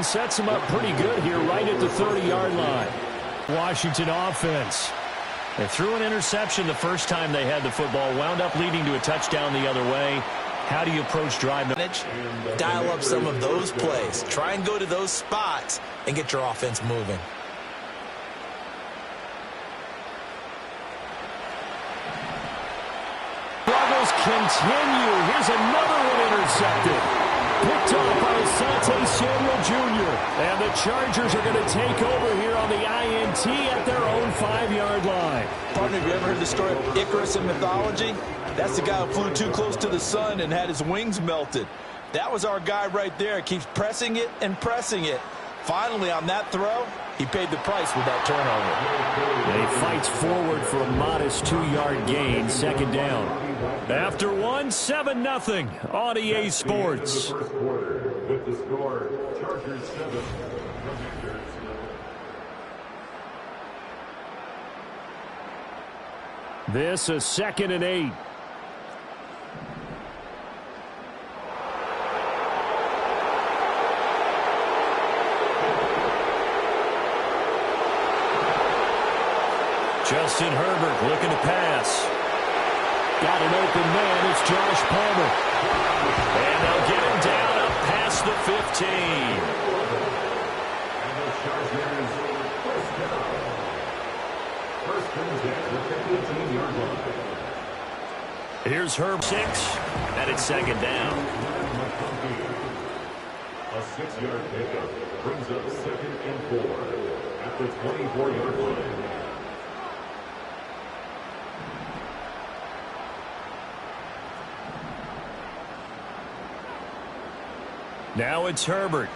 Sets him up pretty good here right at the 30-yard line. Washington offense. They threw an interception the first time they had the football, wound up leading to a touchdown the other way. How do you approach drive? Dial up some of those plays. Try and go to those spots and get your offense moving. Struggles continue. Here's another one intercepted. Picked off by Asante Samuel Jr. And the Chargers are going to take over here on the INT at their own 5-yard line. Partner, have you ever heard the story of Icarus in mythology? That's the guy who flew too close to the sun and had his wings melted. That was our guy right there. Keeps pressing it and pressing it. Finally, on that throw, he paid the price with that turnover. And he fights forward for a modest 2-yard gain, second down. After one, 7-0 on EA Sports. This is 2nd and 8. Justin Herbert looking to pass. Got an open man. It's Josh Palmer. And they'll get him down up past the 15. Here's Herb 6, and it's second down. A 6-yard pickup brings up 2nd and 4 at the 24-yard line. Now it's Herbert.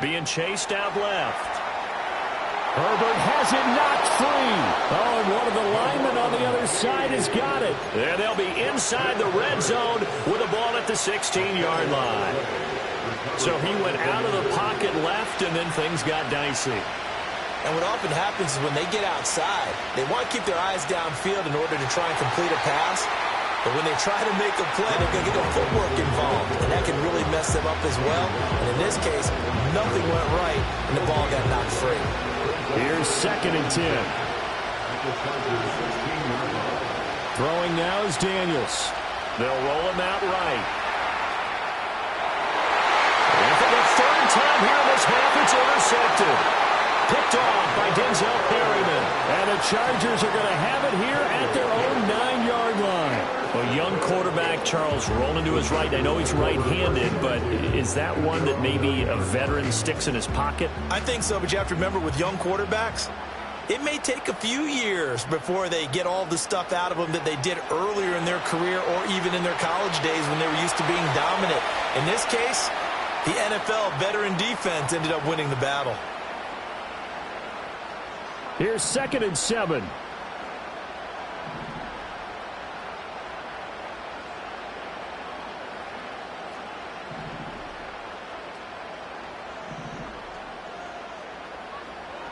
Being chased out left. Herbert has it knocked free. Oh, and one of the linemen on the other side has got it. And they'll be inside the red zone with the ball at the 16-yard line. So he went out of the pocket left, and then things got dicey. And what often happens is when they get outside, they want to keep their eyes downfield in order to try and complete a pass. But when they try to make a play, they're going to get their footwork involved, and that can really mess them up as well. And in this case, nothing went right, and the ball got knocked free. Here's 2nd and 10. Throwing now is Daniels. They'll roll him out right. And for the 3rd time here in this half, it's intercepted. Picked off by Denzel Perryman. And the Chargers are going to have it here at their own 9-yard line. A young quarterback, Charles, rolling to his right. I know he's right-handed, but is that one that maybe a veteran sticks in his pocket? I think so, but you have to remember with young quarterbacks, it may take a few years before they get all the stuff out of them that they did earlier in their career or even in their college days when they were used to being dominant. In this case, the NFL veteran defense ended up winning the battle. Here's 2nd and 7.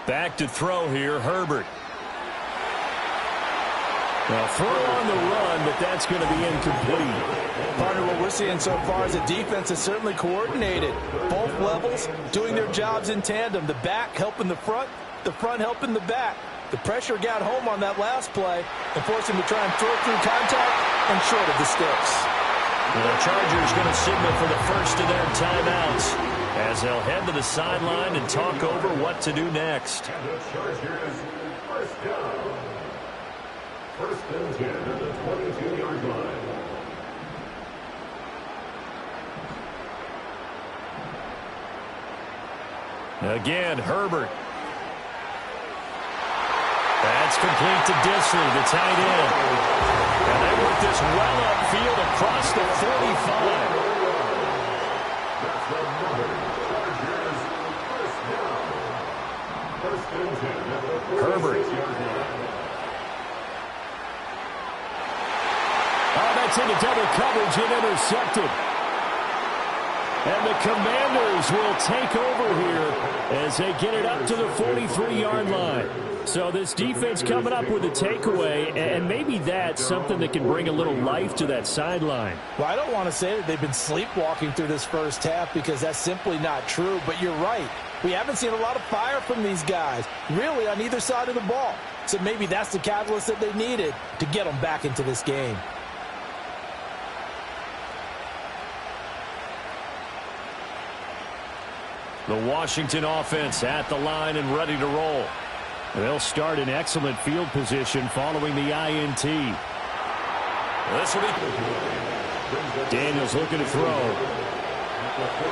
Back to throw here, Herbert. Now throw on the run, but that's going to be incomplete. Partner, what we're seeing so far is the defense is certainly coordinated. Both levels doing their jobs in tandem. The back helping the front helping the back. The pressure got home on that last play and forced him to try and throw through contact and short of the sticks. The Chargers going to signal for the first of their timeouts as they'll head to the sideline and talk over what to do next. And the Chargers first down. 1st and 10 at the 22-yard line. Again, Herbert. That's complete to Disley, the tight end. And they work this well upfield across the 45. That's another Chargers first down. 1st and 10 at the Herbert. 46-yard line. Oh, that's into double coverage and intercepted. And the Commanders will take over here as they get it up to the 43-yard line. So this defense coming up with a takeaway, and maybe that's something that can bring a little life to that sideline. Well, I don't want to say that they've been sleepwalking through this first half because that's simply not true, but you're right. We haven't seen a lot of fire from these guys, really, on either side of the ball. So maybe that's the catalyst that they needed to get them back into this game. The Washington offense at the line and ready to roll. They'll start in excellent field position following the INT. This will be Daniels looking to throw.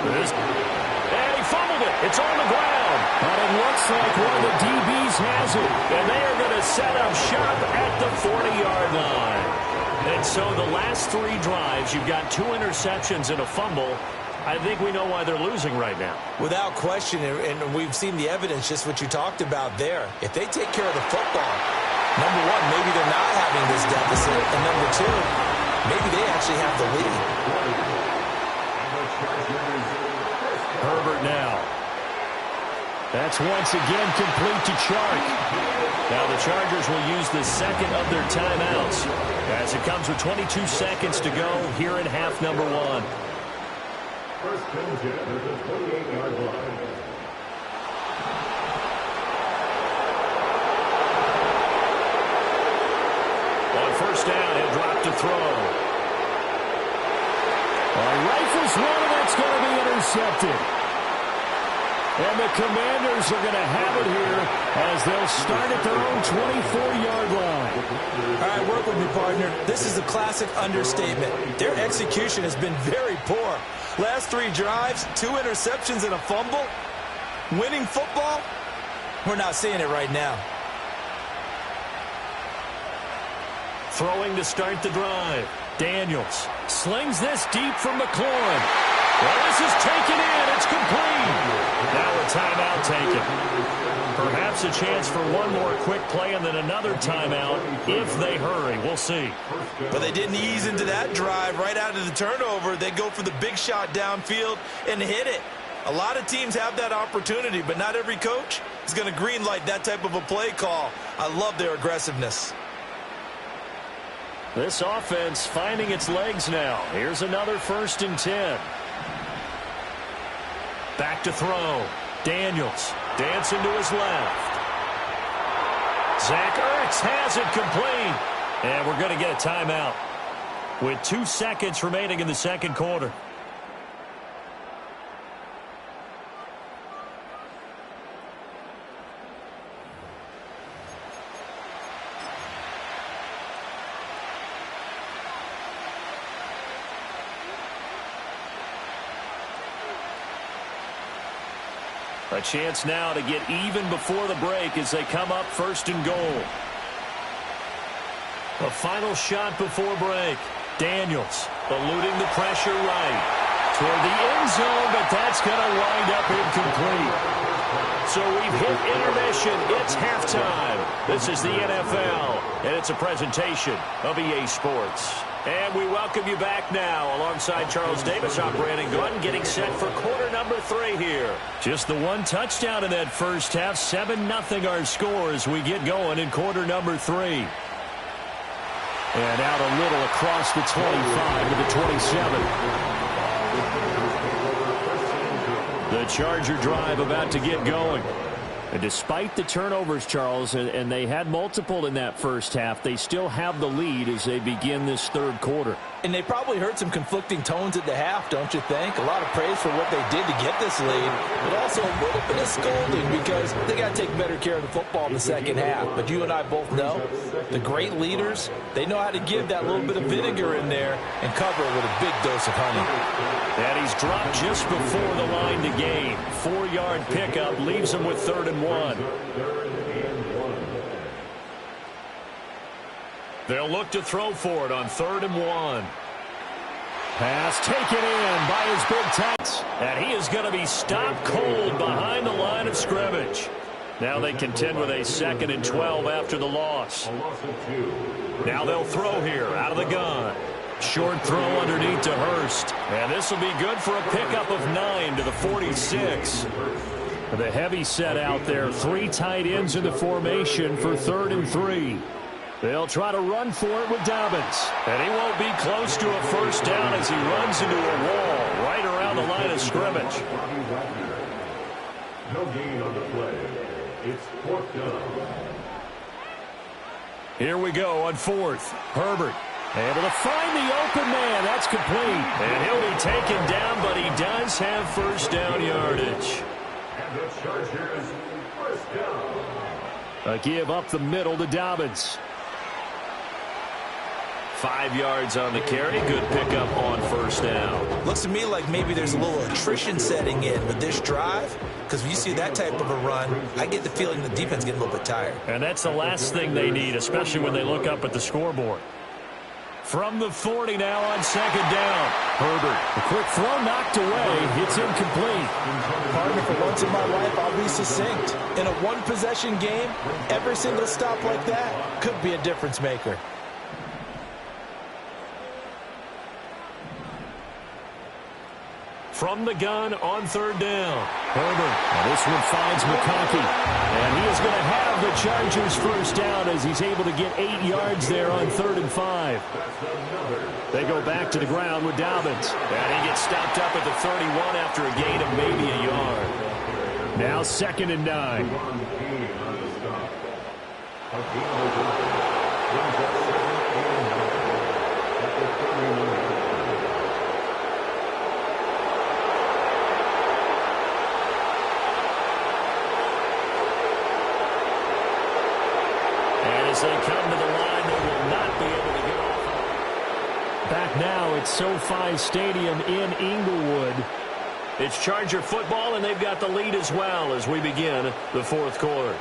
And he fumbled it. It's on the ground. But it looks like one of the DBs has it. And they are going to set up shop at the 40-yard line. And so the last 3 drives, you've got 2 interceptions and a fumble. I think we know why they're losing right now. Without question, and we've seen the evidence, just what you talked about there. If they take care of the football, number one, maybe they're not having this deficit, and number two, maybe they actually have the lead. Herbert now. That's once again complete to Chark. Now the Chargers will use the second of their timeouts as it comes with 22 seconds to go here in half number 1. First and 10 at the 28-yard line. On first down, he'll drop to throw. Rifles one, and that's going to be intercepted. And the Commanders are going to have it here as they'll start at their own 24-yard line. All right, work with me, partner. This is a classic understatement. Their execution has been very poor. Last 3 drives, 2 interceptions and a fumble. Winning football? We're not seeing it right now. Throwing to start the drive. Daniels slings this deep from McLaurin. Well, this is taken in. It's complete. Now a timeout taken. Perhaps a chance for one more quick play and then another timeout if they hurry. We'll see. But they didn't ease into that drive right out of the turnover. They go for the big shot downfield and hit it. A lot of teams have that opportunity, but not every coach is going to green light that type of a play call. I love their aggressiveness. This offense finding its legs now. Here's another 1st and 10. Back to throw. Daniels dancing to his left. Zach Ertz has it complete. And we're going to get a timeout with 2 seconds remaining in the second quarter. A chance now to get even before the break as they come up 1st and goal. A final shot before break. Daniels eluding the pressure right toward the end zone, but that's going to wind up incomplete. So we've hit intermission. It's halftime. This is the NFL, and it's a presentation of EA Sports. And we welcome you back now alongside Charles Davis. I'm Brandon Gunn getting set for quarter number 3 here. Just the 1 touchdown in that first half. 7-0 our score as we get going in quarter number 3. And out a little across the 25 to the 27. The Charger drive about to get going. And despite the turnovers, Charles, and they had multiple in that first half, they still have the lead as they begin this 3rd quarter. And they probably heard some conflicting tones at the half, don't you think? A lot of praise for what they did to get this lead, but also a little bit of scolding because they got to take better care of the football in the second half. But you and I both know the great leaders, they know how to give that little bit of vinegar in there and cover it with a big dose of honey. And he's dropped just before the line to gain. 4-yard pickup leaves him with 3rd and 1. They'll look to throw for it on 3rd and 1. Pass taken in by his big tight. And he is going to be stopped cold behind the line of scrimmage. Now they contend with a 2nd and 12 after the loss. Now they'll throw here out of the gun. Short throw underneath to Hurst. And this will be good for a pickup of 9 to the 46. The heavy set out there. 3 tight ends in the formation for 3rd and 3. They'll try to run for it with Dobbins. And he won't be close to a first down as he runs into a wall right around the line of scrimmage. No gain on the play. It's 4th down. Here we go on 4th. Herbert able to find the open man. That's complete. And he'll be taken down, but he does have first down yardage. And the Chargers, first down. A give up the middle to Dobbins. 5 yards on the carry. Good pickup on first down. Looks to me like maybe there's a little attrition setting in with this drive, because when you see that type of a run, I get the feeling the defense getting a little bit tired. And that's the last thing they need, especially when they look up at the scoreboard. From the 40 now on 2nd down. Herbert, a quick throw knocked away. It's incomplete. Partner, for once in my life, I'll be succinct. In a one-possession game, every single stop like that could be a difference maker. From the gun on 3rd down. Herbert. And this one finds McConkey. And he is going to have the Chargers first down as he's able to get 8 yards there on 3rd and 5. They go back to the ground with Dobbins. And he gets stopped up at the 31 after a gain of maybe a yard. Now 2nd and 9. As they come to the line, they will not be able to get off. Back now at SoFi Stadium in Inglewood. It's Charger football, and they've got the lead as well as we begin the 4th quarter.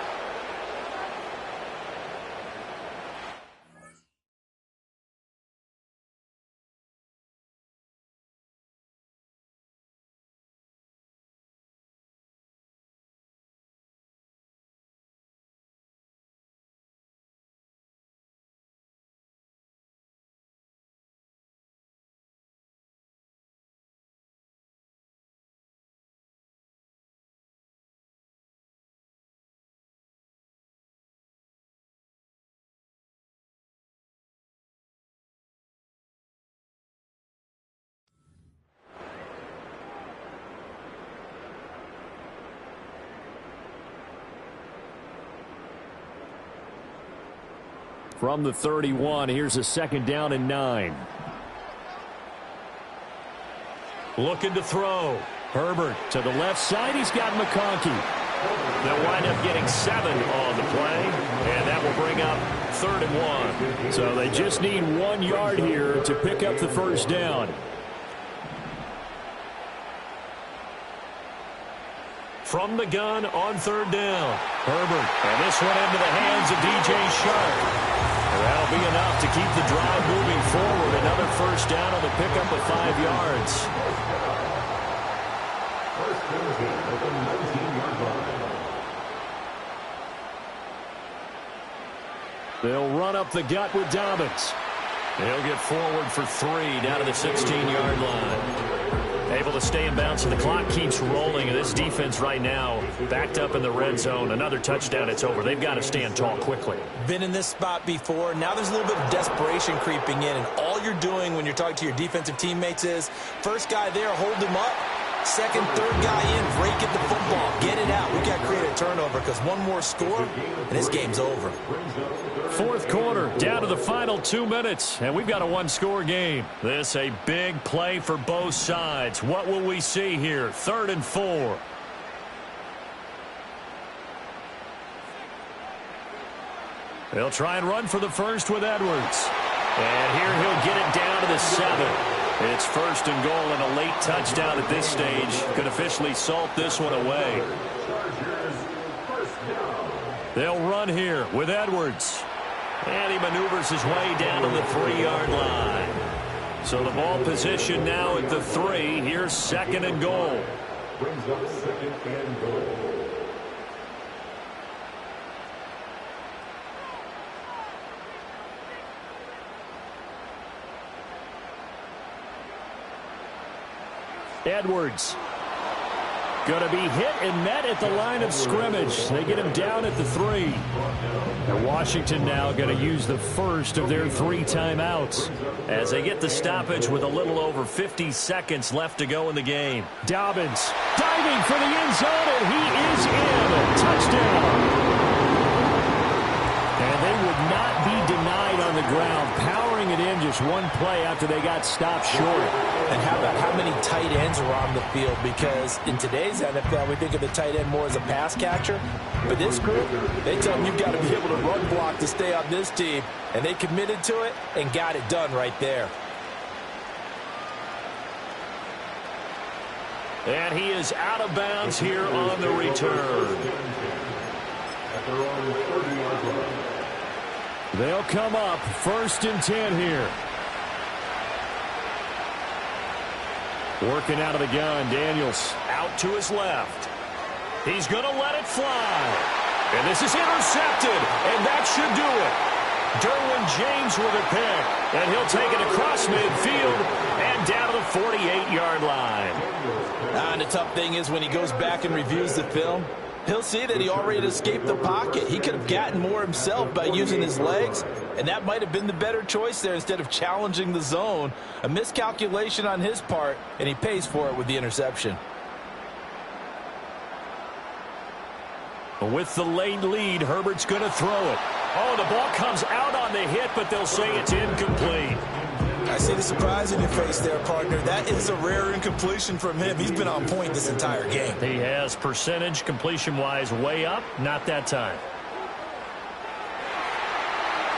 From the 31, here's a 2nd down and 9. Looking to throw. Herbert to the left side. He's got McConkey. They'll wind up getting 7 on the play, and that will bring up 3rd and 1. So they just need 1 yard here to pick up the first down. From the gun on 3rd down. Herbert. And this one into the hands of DJ Shark. That'll be enough to keep the drive moving forward. Another first down on the pickup of 5 yards. First and 10 at the 19-yard line. They'll run up the gut with Dobbins. They'll get forward for 3 down to the 16-yard line. Able to stay in bounds, and the clock keeps rolling. And this defense right now backed up in the red zone. Another touchdown, it's over. They've got to stand tall quickly. Been in this spot before. Now there's a little bit of desperation creeping in, and all you're doing when you're talking to your defensive teammates is first guy there, hold him up. Second, third guy in, break it the football. Get it out. We've got to create a turnover because one more score, and this game's over. 4th quarter, down to the final 2 minutes, and we've got a 1-score game. This a big play for both sides. What will we see here? 3rd and 4. They'll try and run for the first with Edwards. And here he'll get it down to the 7. It's 1st and goal, and a late touchdown at this stage could officially salt this one away. They'll run here with Edwards. And he maneuvers his way down to the 3-yard line. So the ball position now at the 3. Here's 2nd and goal. Brings up 2nd and goal. Edwards. Going to be hit and met at the line of scrimmage. They get him down at the 3. And Washington now going to use the first of their 3 timeouts as they get the stoppage with a little over 50 seconds left to go in the game. Dobbins diving for the end zone, and he is in. Touchdown. And they would not be denied on the ground, powering it in just one play after they got stopped short. And how about how many tight ends are on the field? Because in today's NFL, we think of the tight end more as a pass catcher. But this group, they tell them you've got to be able to run block to stay on this team. And they committed to it and got it done right there. And he is out of bounds here on the return. They'll come up 1st and 10 here. Working out of the gun, Daniels out to his left. He's going to let it fly. And this is intercepted, and that should do it. Derwin James with a pick, and he'll take it across midfield and down to the 48-yard line. And the tough thing is when he goes back and reviews the film, he'll see that he already escaped the pocket. He could have gotten more himself by using his legs, and that might have been the better choice there instead of challenging the zone. A miscalculation on his part, and he pays for it with the interception. With the late lead, Herbert's going to throw it. Oh, the ball comes out on the hit, but they'll say it's incomplete. I see the surprise in your face there, partner. That is a rare incompletion from him. He's been on point this entire game. He has percentage completion-wise way up. Not that time.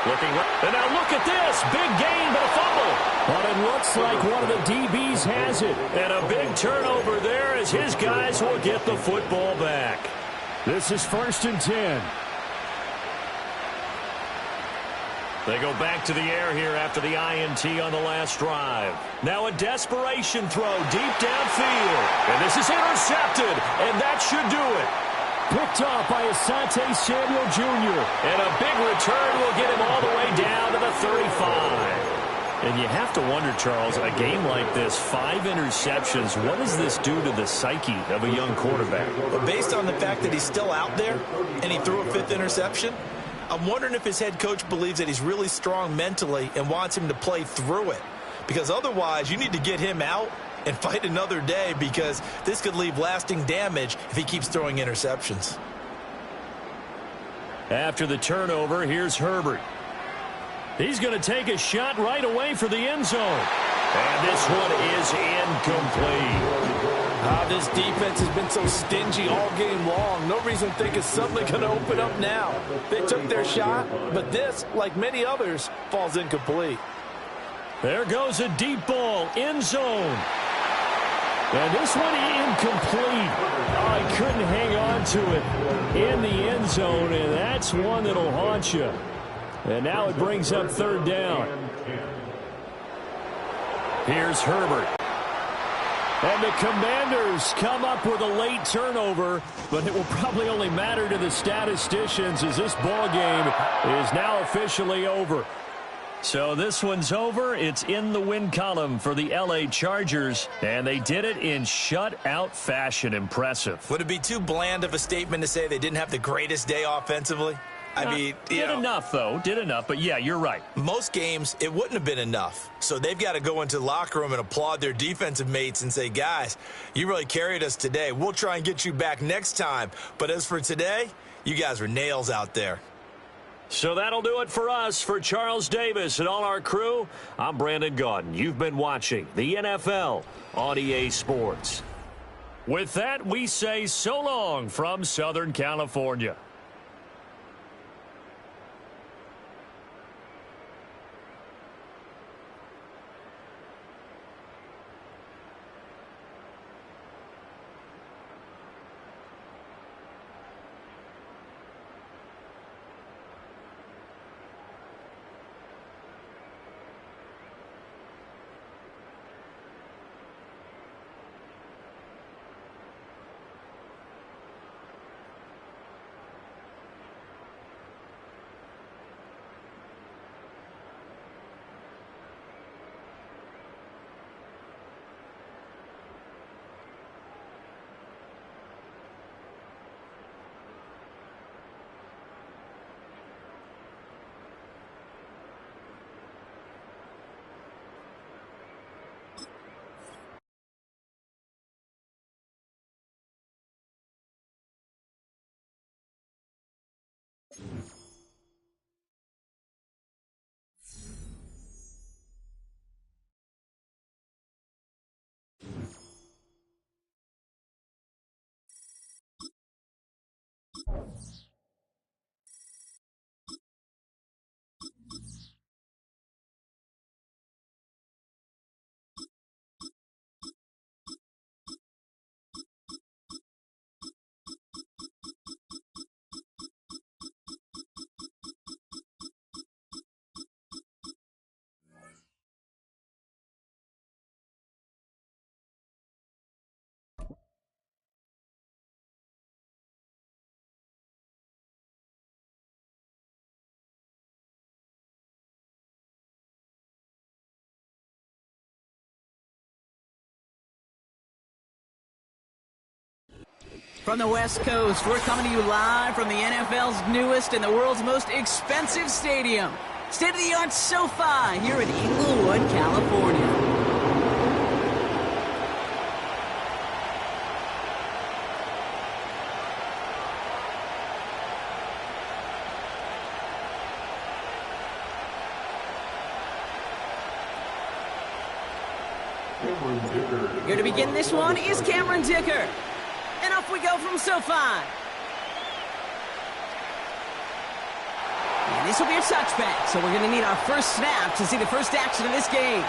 Looking right. And now look at this. Big gain, but a fumble. But it looks like one of the DBs has it. And a big turnover there as his guys will get the football back. This is 1st and 10. They go back to the air here after the INT on the last drive. Now a desperation throw deep downfield. And this is intercepted, and that should do it. Picked off by Asante Samuel Jr. And a big return will get him all the way down to the 35. And you have to wonder, Charles, a game like this, 5 interceptions, what does this do to the psyche of a young quarterback? But based on the fact that he's still out there and he threw a 5th interception, I'm wondering if his head coach believes that he's really strong mentally and wants him to play through it. Because otherwise, you need to get him out and fight another day, because this could leave lasting damage if he keeps throwing interceptions. After the turnover, here's Herbert. He's going to take a shot right away for the end zone. And this one is incomplete. This defense has been so stingy all game long. No reason to think it's suddenly going to open up now. They took their shot, but this, like many others, falls incomplete. There goes a deep ball, end zone. And this one incomplete. Oh, he couldn't hang on to it in the end zone, and that's one that'll haunt you. And now it brings up 3rd down. Here's Herbert. And the Commanders come up with a late turnover, but it will probably only matter to the statisticians as this ball game is now officially over. So this one's over. It's in the win column for the LA Chargers, and they did it in shutout fashion. Impressive. Would it be too bland of a statement to say they didn't have the greatest day offensively? I mean, did enough, though. Did enough, but yeah, you're right. Most games, it wouldn't have been enough. So they've got to go into the locker room and applaud their defensive mates and say, guys, you really carried us today. We'll try and get you back next time. But as for today, you guys were nails out there. So that'll do it for us. For Charles Davis and all our crew, I'm Brandon Gaudin. You've been watching the NFL on EA Sports. With that, we say so long from Southern California. From the West Coast, we're coming to you live from the NFL's newest and the world's most expensive stadium. State-of-the-art SoFi here in Inglewood, California. Here to begin this one is Cameron Dicker. And off we go from SoFi. And this will be a touchback, so we're going to need our first snap to see the first action of this game.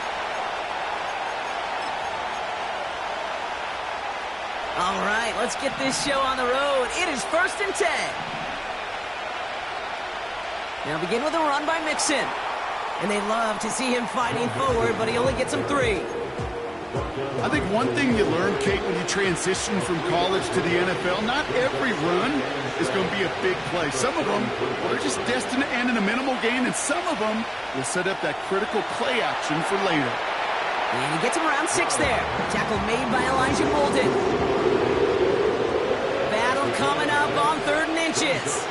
All right, let's get this show on the road. It is 1st and 10. Now begin with a run by Mixon. And they love to see him fighting forward, but he only gets them 3. I think one thing you learn, Kate, when you transition from college to the NFL, not every run is going to be a big play. Some of them, well, they're just destined to end in a minimal gain, and some of them will set up that critical play action for later. And he gets him around 6 there. Tackle made by Elijah Bolden. Battle coming up on 3rd and inches.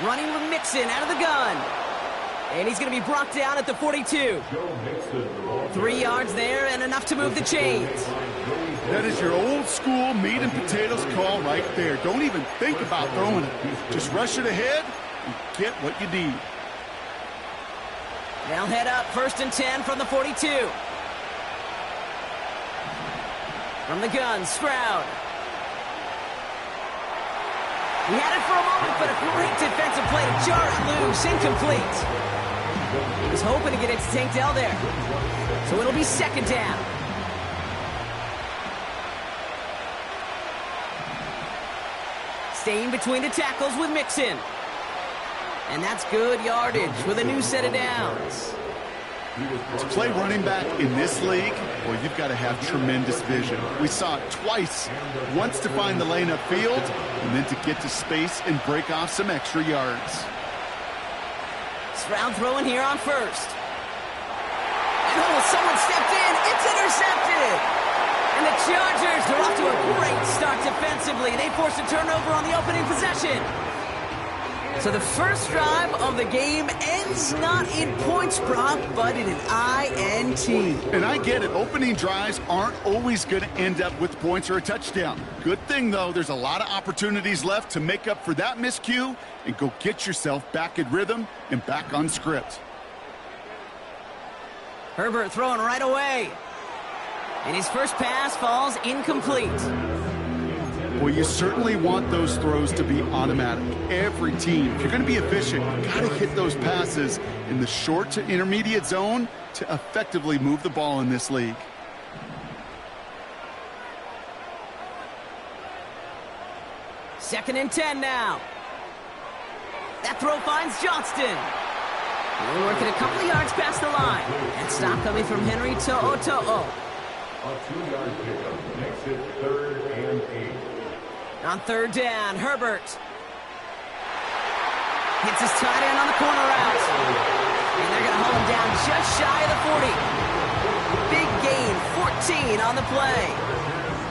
Running with Mixon out of the gun. And he's going to be brought down at the 42. 3 yards there and enough to move the chains. That is your old school meat and potatoes call right there. Don't even think about throwing it. Just rush it ahead and get what you need. They'll head up 1st and 10 from the 42. From the gun, Stroud. He had it for a moment, but a great defensive play to jar it loose. Incomplete. He was hoping to get it to Tank Dell there. So it'll be 2nd down. Staying between the tackles with Mixon. And that's good yardage with a new set of downs. To play running back in this league, well, you've got to have tremendous vision. We saw it twice. Once to find the lane upfield, and then to get to space and break off some extra yards. Stroud throwing here on 1st. And oh, someone stepped in. It's intercepted. And the Chargers are off to a great start defensively. They forced a turnover on the opening possession. So the first drive of the game ends not in points, Brock, but in an INT. And I get it. Opening drives aren't always going to end up with points or a touchdown. Good thing, though, there's a lot of opportunities left to make up for that miscue and go get yourself back in rhythm and back on script. Herbert throwing right away. And his first pass falls incomplete. Well, you certainly want those throws to be automatic. Every team, if you're going to be efficient, you got to hit those passes in the short to intermediate zone to effectively move the ball in this league. Second and 10 now. That throw finds Johnston. We're working a couple of yards past the line. And stop coming from Henry To'o. A 2-yard pickup makes it 3rd and 8. On 3rd down, Herbert. Hits his tight end on the corner route. And they're going to hold him down just shy of the 40. Big gain, 14 on the play.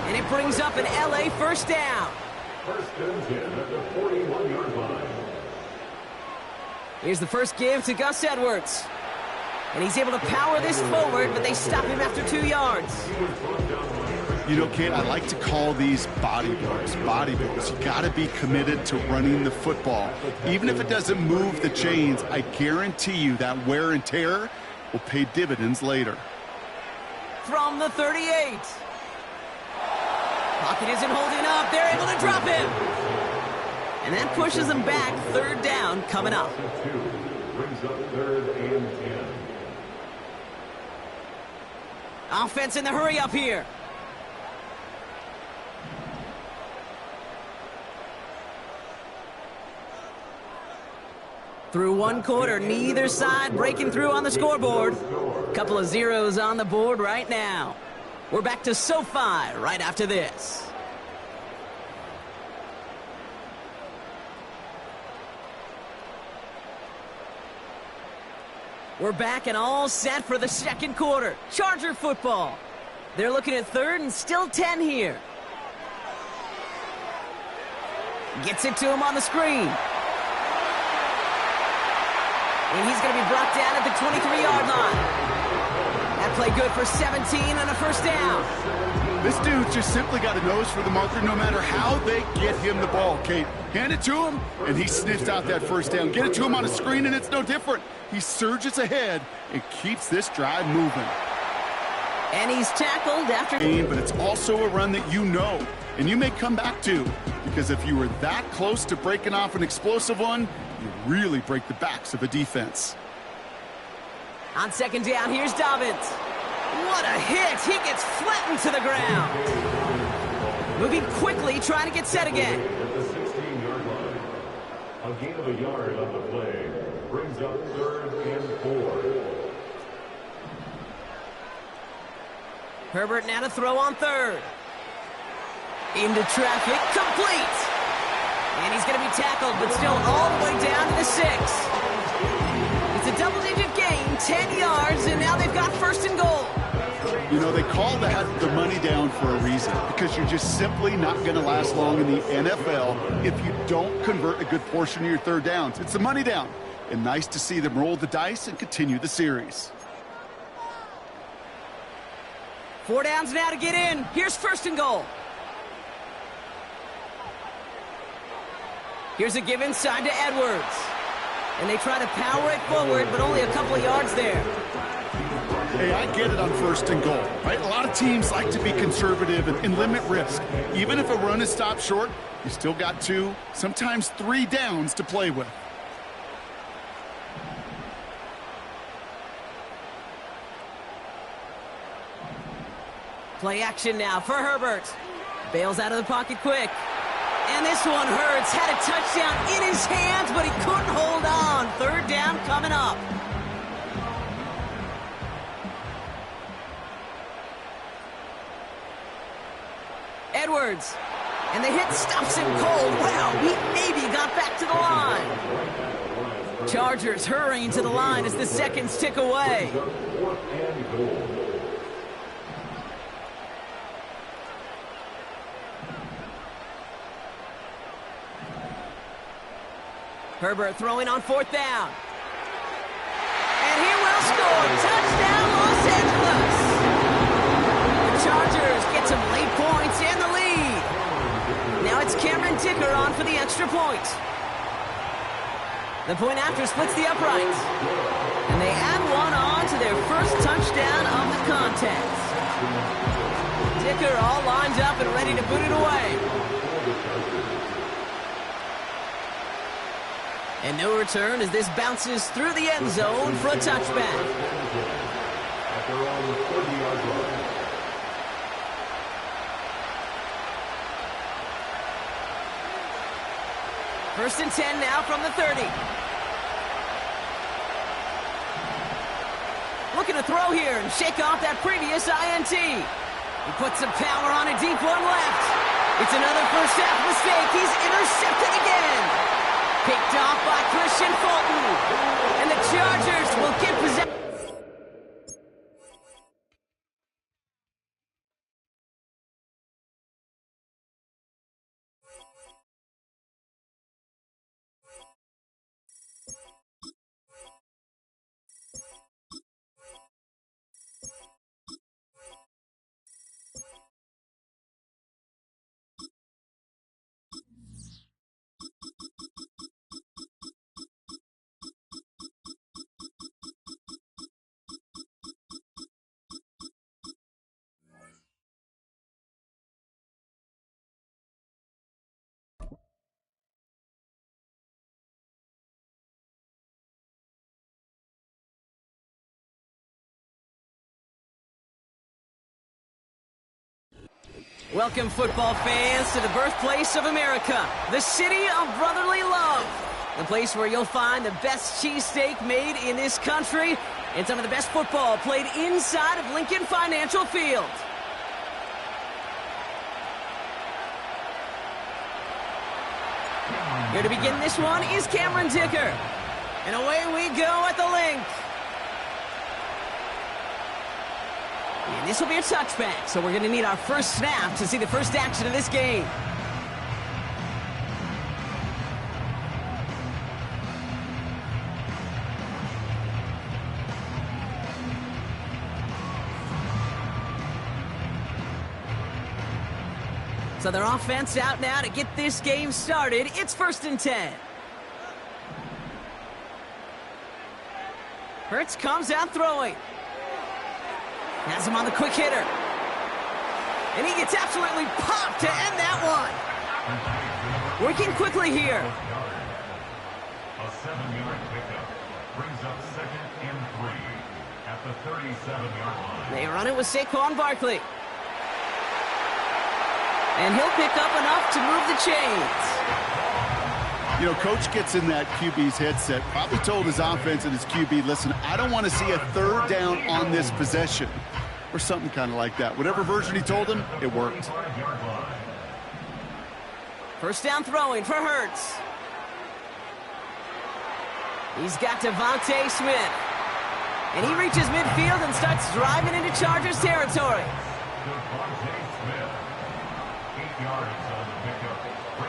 And it brings up an LA first down. 1st and 10 at the 41-yard line. Here's the first give to Gus Edwards. And he's able to power this forward, but they stop him after 2 yards. You know, Kate, I like to call these body blows. Body blows. You got to be committed to running the football. Even if it doesn't move the chains, I guarantee you that wear and tear will pay dividends later. From the 38. Pocket isn't holding up. They're able to drop him. And that pushes them back. 3rd down coming up. Brings up 3rd and 10. Offense in the hurry up here. Through 1 quarter, neither side breaking through on the scoreboard. Couple of zeros on the board right now. We're back to SoFi right after this. We're back and all set for the 2nd quarter. Charger football. They're looking at third and still 10 here. Gets it to him on the screen. And he's going to be brought down at the 23-yard line. That play good for 17 and a first down. This dude's just simply got a nose for the marker no matter how they get him the ball, Kate. Hand it to him, and he sniffs out that first down. Get it to him on a screen, and it's no different. He surges ahead and keeps this drive moving. And he's tackled after... But it's also a run that you know, and you may come back to, because if you were that close to breaking off an explosive one, you really break the backs of a defense. On second down, here's Dobbins. What a hit! He gets flattened to the ground. Moving quickly, trying to get set again. At the 16-yard line, a gain of a yard on the play brings up 3rd and 4. Herbert now to throw on third. Into traffic, complete. And he's going to be tackled, but still all the way down to the 6. It's a double-digit gain, 10 yards, and now they've got first and goal. You know, they call that the money down for a reason, because you're just simply not going to last long in the NFL if you don't convert a good portion of your third downs. It's the money down, and nice to see them roll the dice and continue the series. 4 downs now to get in. Here's first and goal. Here's a give inside to Edwards. And they try to power it forward, but only a couple of yards there. Hey, I get it on first and goal, right? A lot of teams like to be conservative and limit risk. Even if a run is stopped short, you still got 2, sometimes 3 downs to play with. Play action now for Herbert. Bails out of the pocket quick. And this one hurts. Had a touchdown in his hands, but he couldn't hold on. 3rd down coming up. Edwards. And the hit stops him cold. Wow, he maybe got back to the line. Chargers hurrying to the line as the seconds tick away. Herbert throwing on 4th down. And he will score. Touchdown, Los Angeles. The Chargers get some late points and the lead. Now it's Cameron Dicker on for the extra point. The point after splits the uprights. And they add one on to their first touchdown of the contest. Dicker all lined up and ready to boot it away. And no return as this bounces through the end zone for a touchback. At their own 30-yard line. First and 10 now from the 30. Looking to throw here and shake off that previous INT. He puts some power on a deep one left. It's another first half mistake. He's intercepted again. Picked off by Christian Fulton. And the Chargers will get possession. Welcome, football fans, to the birthplace of America, the city of brotherly love. The place where you'll find the best cheesesteak made in this country and some of the best football played inside of Lincoln Financial Field. Here to begin this one is Cameron Dicker. And away we go at the link. And this will be a touchback, so we're going to need our first snap to see the first action of this game. So their offense out now to get this game started. It's 1st and 10. Hurts comes out throwing. Has him on the quick hitter. And he gets absolutely popped to end that one. Working quickly here. A 7-yard pickup brings up 2nd and 3 at the 37-yard line. They run it with Saquon Barkley. And he'll pick up enough to move the chains. You know, coach gets in that QB's headset, probably told his offense and his QB, listen, I don't want to see a 3rd down on this possession. Or something kind of like that. Whatever version he told him, it worked. First down throwing for Hurts. He's got Devontae Smith. And he reaches midfield and starts driving into Chargers territory.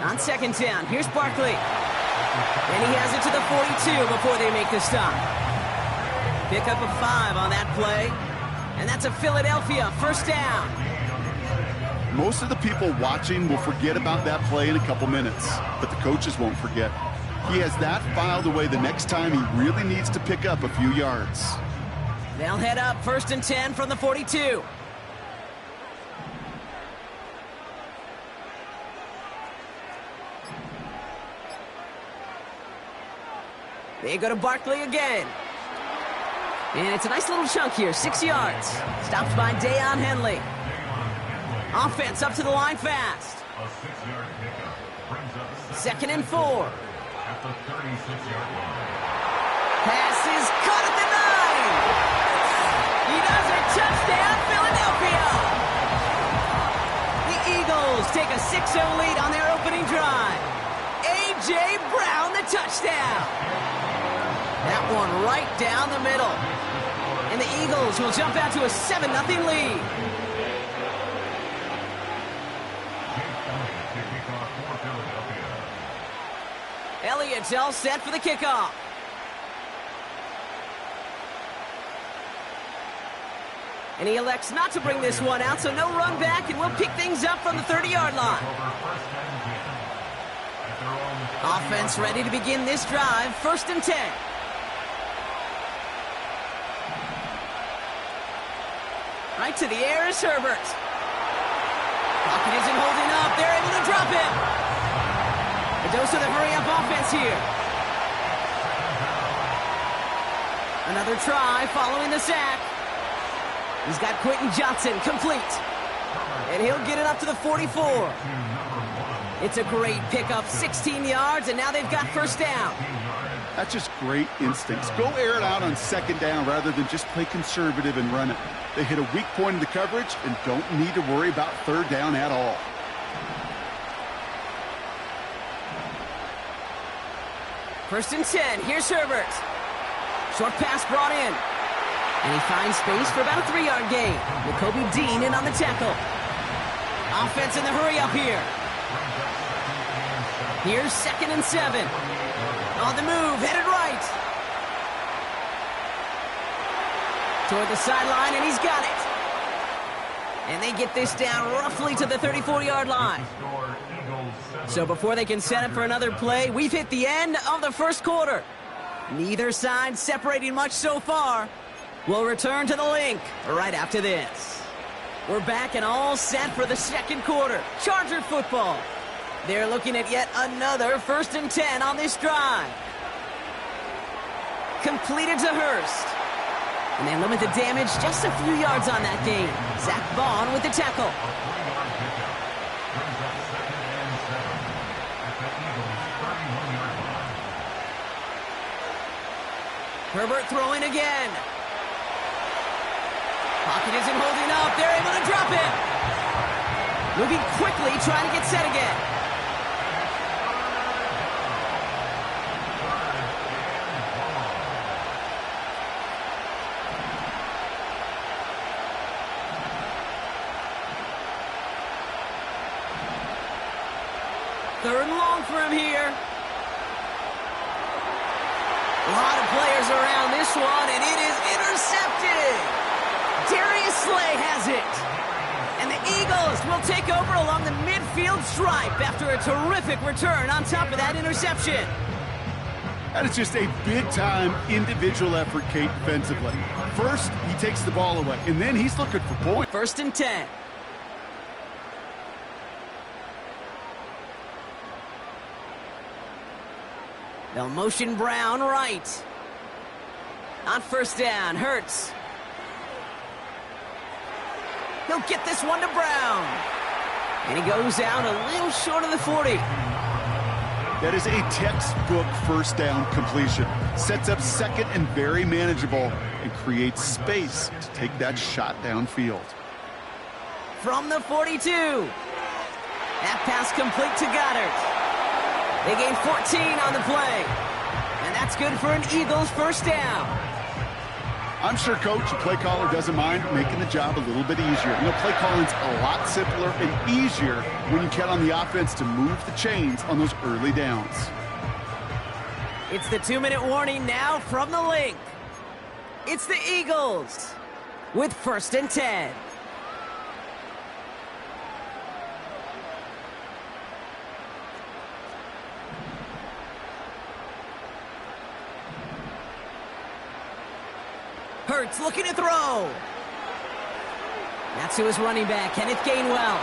On 2nd down, here's Barkley. And he has it to the 42 before they make the stop. Pick up a 5 on that play. And that's a Philadelphia 1st down. Most of the people watching will forget about that play in a couple minutes, but the coaches won't forget. He has that filed away the next time he really needs to pick up a few yards. They'll head up 1st and 10 from the 42. They go to Barkley again. And it's a nice little chunk here, 6 yards. Stopped by Deion Henley. Offense up to the line fast. 2nd and 4. At the 36-yard line. Pass is caught at the 9. He does it. Touchdown, Philadelphia. The Eagles take a 6-0 lead on their opening drive. A.J. Brown, the touchdown. That one right down the middle. And the Eagles will jump out to a 7-0 lead. Elliott's all set for the kickoff. And he elects not to bring this one out, so no run back, and we'll pick things up from the 30-yard line. Offense ready to begin this drive, 1st and 10. Right to the air is Herbert. Pocket isn't holding up. They're able to drop him. A dose of the hurry-up offense here. Another try following the sack. He's got Quentin Johnson complete. And he'll get it up to the 44. It's a great pickup, 16 yards, and now they've got 1st down. That's just great instincts. Go air it out on 2nd down rather than just play conservative and run it. They hit a weak point in the coverage and don't need to worry about 3rd down at all. First and 10. Here's Herbert. Short pass brought in. And he finds space for about a 3-yard gain. Nakobe Dean in on the tackle. Offense in the hurry up here. Here's 2nd and 7. On the move, headed right. Toward the sideline, and he's got it. And they get this down roughly to the 34-yard line. So before they can set up for another play, we've hit the end of the 1st quarter. Neither side separating much so far. We'll return to the link right after this. We're back and all set for the 2nd quarter. Charger football. They're looking at yet another 1st and 10 on this drive. Completed to Hurst. And they limit the damage just a few yards on that game. Zach Vaughn with the tackle. Herbert throwing again. Pocket isn't holding up. They're able to drop it. Moving quickly, trying to get set again. 3rd and long for him here. A lot of players around this one, and it is intercepted. Darius Slay has it. And the Eagles will take over along the midfield stripe after a terrific return on top of that interception. That is just a big-time individual effort, Kate, defensively. First, he takes the ball away, and then he's looking for points. 1st and 10. They'll motion Brown right. On 1st down, Hurts. He'll get this one to Brown. And he goes out a little short of the 40. That is a textbook 1st down completion. Sets up 2nd and very manageable and creates space to take that shot downfield. From the 42. That pass complete to Goddard. They gain 14 on the play. And that's good for an Eagles 1st down. I'm sure Coach, the play caller, doesn't mind making the job a little bit easier. You know, play calling's a lot simpler and easier when you count on the offense to move the chains on those early downs. It's the 2-minute warning now from the link. It's the Eagles with 1st and 10. Hurts looking to throw. That's to his running back, Kenneth Gainwell.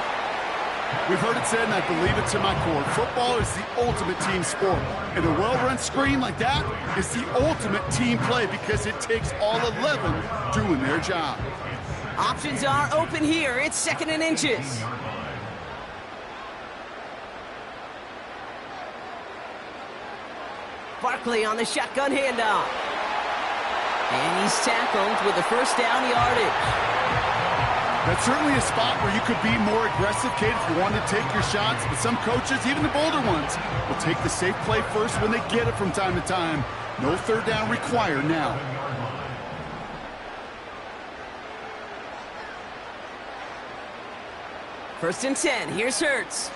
We've heard it said, and I believe it to my core, football is the ultimate team sport. And a well-run screen like that is the ultimate team play because it takes all 11 doing their job. Options are open here. It's 2nd and inches. Barkley on the shotgun handoff. And he's tackled with the 1st down yardage. That's certainly a spot where you could be more aggressive, Kate, if you wanted to take your shots. But some coaches, even the bolder ones, will take the safe play first when they get it from time to time. No 3rd down required now. First and 10. Here's Hurts.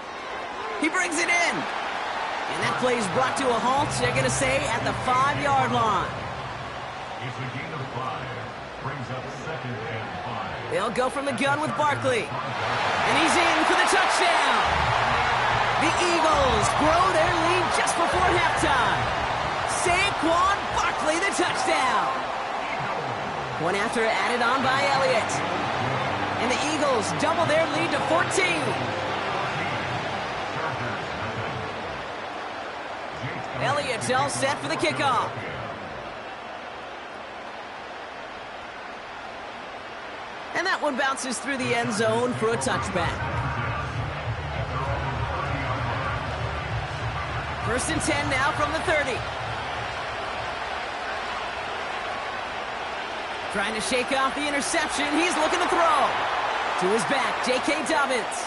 He brings it in. And that play is brought to a halt, they're going to say, at the 5-yard line. It's a gain of 5. Brings up 2nd and 5. They'll go from the gun with Barkley. And he's in for the touchdown. The Eagles grow their lead just before halftime. Saquon Barkley, the touchdown. One after added on by Elliott. And the Eagles double their lead to 14. Elliott's all set for the kickoff. And that one bounces through the end zone for a touchback. 1st and 10 now from the 30. Trying to shake off the interception. He's looking to throw. To his back, J.K. Dobbins.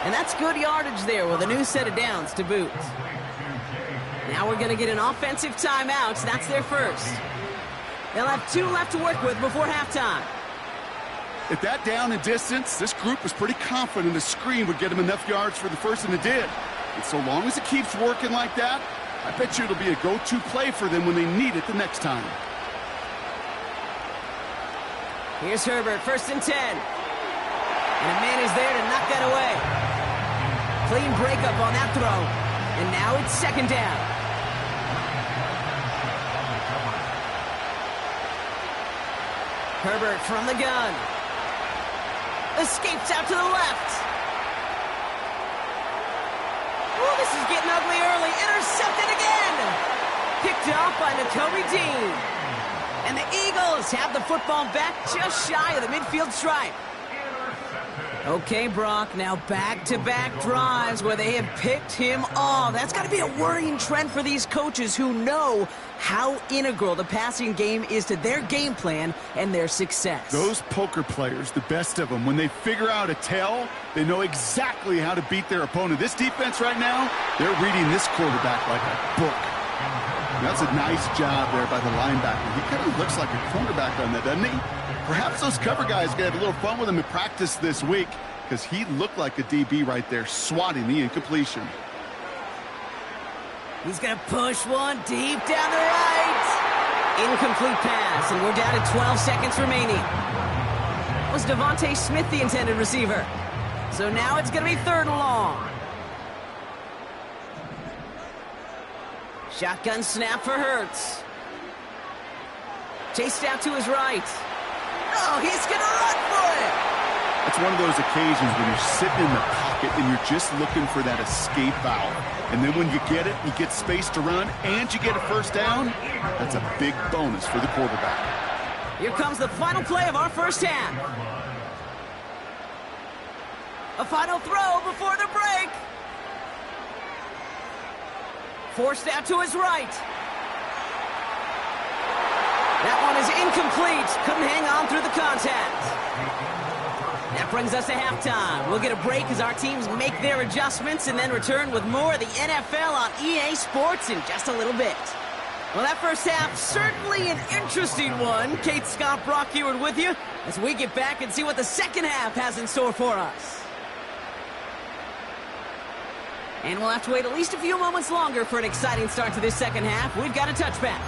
And that's good yardage there with a new set of downs to boot. Now we're going to get an offensive timeout. That's their first. They'll have 2 left to work with before halftime. At that down and distance, this group was pretty confident the screen would get them enough yards for the first, and it did. And so long as it keeps working like that, I bet you it'll be a go-to play for them when they need it the next time. Here's Herbert, 1st and 10. And a man is there to knock that away. Clean breakup on that throw. And now it's 2nd down. Herbert from the gun. Escapes out to the left. Ooh, this is getting ugly early. Intercepted again. Picked off by Nakobe Dean. And the Eagles have the football back just shy of the midfield stripe. Okay, Brock, now back-to-back drives where they have picked him off. That's got to be a worrying trend for these coaches who know how integral the passing game is to their game plan and their success. Those poker players, the best of them, when they figure out a tell, they know exactly how to beat their opponent. This defense right now, they're reading this quarterback like a book. That's a nice job there by the linebacker. He kind of looks like a cornerback on that, doesn't he? Perhaps those cover guys are going to have a little fun with him in practice this week. because he looked like a DB right there, swatting the incompletion. He's going to push one deep down the right. Incomplete pass, and we're down to 12 seconds remaining. Was Devontae Smith the intended receiver? So now it's going to be 3rd and long. Shotgun snap for Hurts. Chased out to his right. Oh, he's going to run for it. It's one of those occasions when you're sitting in the pocket and you're just looking for that escape valve. And then when you get it, you get space to run, and you get a 1st down, that's a big bonus for the quarterback. Here comes the final play of our 1st half. A final throw before the break. Forced out to his right. That one is incomplete. Couldn't hang on through the contact. That brings us to halftime. We'll get a break as our teams make their adjustments and then return with more of the NFL on EA Sports in just a little bit. Well, that 1st half, certainly an interesting one. Kate, Scott, Brock Heward with you as we get back and see what the 2nd half has in store for us. And we'll have to wait at least a few moments longer for an exciting start to this 2nd half. We've got a touchback.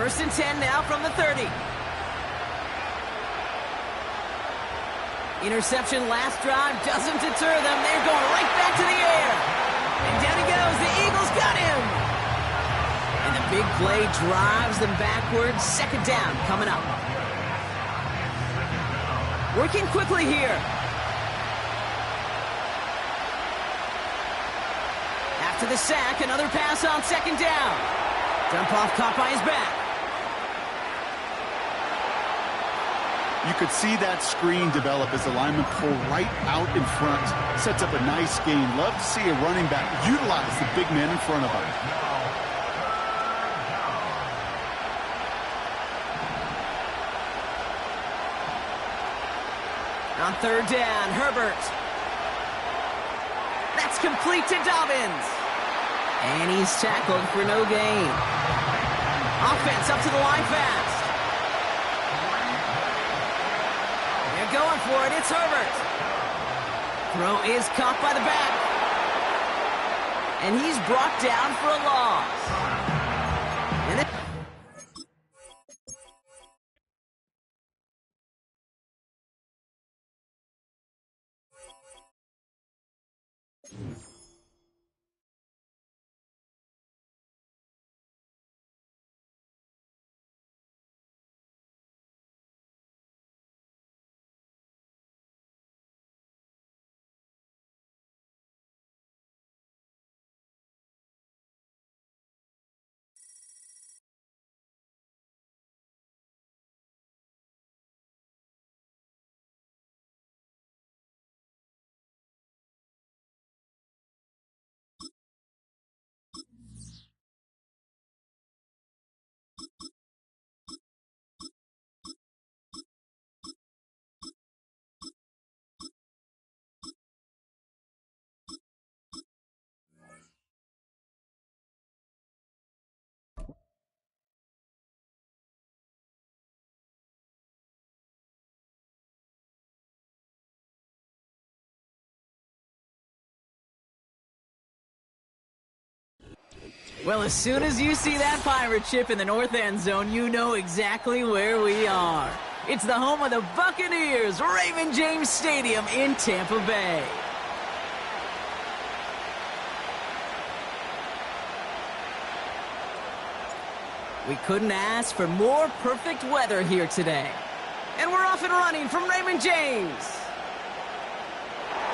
First and 10 now from the 30. Interception last drive doesn't deter them. They're going right back to the air. And down he goes. The Eagles got him. And the big play drives them backwards. 2nd down coming up. Working quickly here. After the sack, another pass on 2nd down. Dump off caught by his back. You could see that screen develop as the lineman pull right out in front. Sets up a nice game. Love to see a running back utilize the big man in front of him. On 3rd down, Herbert. That's complete to Dobbins. And he's tackled for no gain. Offense up to the line fast. They're going for it. It's Herbert. Throw is caught by the back. And he's brought down for a loss. And then well, as soon as you see that pirate ship in the north end zone, you know exactly where we are. It's the home of the Buccaneers, Raymond James Stadium in Tampa Bay. We couldn't ask for more perfect weather here today. And we're off and running from Raymond James.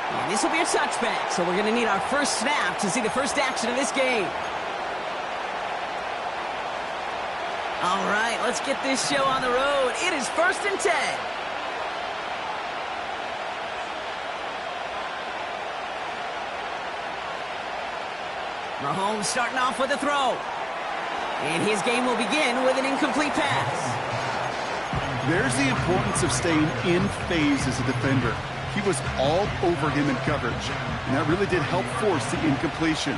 And this will be a touchback, so we're going to need our first snap to see the first action of this game. All right, let's get this show on the road. It is 1st and 10. Mahomes starting off with a throw. And his game will begin with an incomplete pass. There's the importance of staying in phase as a defender. He was all over him in coverage, and that really did help force the incompletion.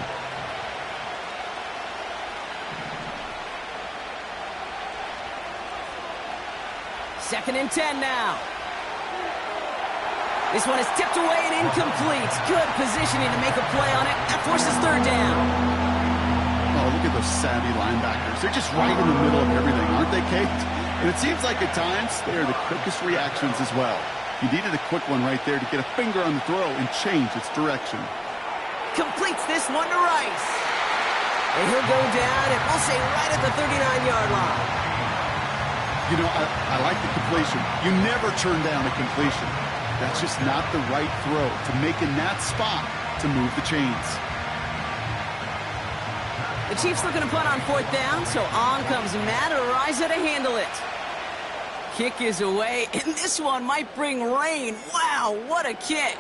Second and 10 now. This one is tipped away and incomplete. Good positioning to make a play on it. That forces third down. Oh, look at those savvy linebackers. They're just right in the middle of everything, aren't they, Kate? And it seems like at times they are the quickest reactions as well. You needed a quick one right there to get a finger on the throw and change its direction. Completes this one to Rice. And he'll go down, and we'll say right at the 39-yard line. You know, I like the completion. You never turn down a completion. That's just not the right throw to make in that spot to move the chains. The Chiefs looking to punt on fourth down, so on comes Matt Araiza to handle it. Kick is away, and this one might bring rain. Wow, what a kick.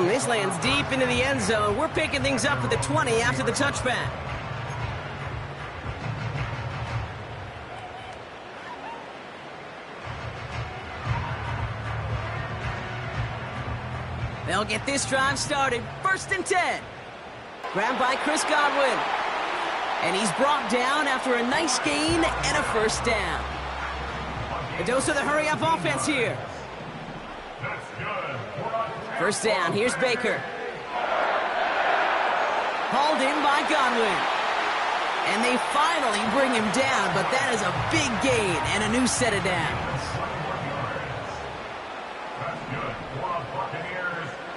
This lands deep into the end zone. We're picking things up at the 20 after the touchback. They'll get this drive started. First and 10. Grabbed by Chris Godwin. And he's brought down after a nice gain and a first down. A dose of the hurry-up offense here. First down, here's Baker. Hauled in by Godwin. And they finally bring him down, but that is a big gain and a new set of downs.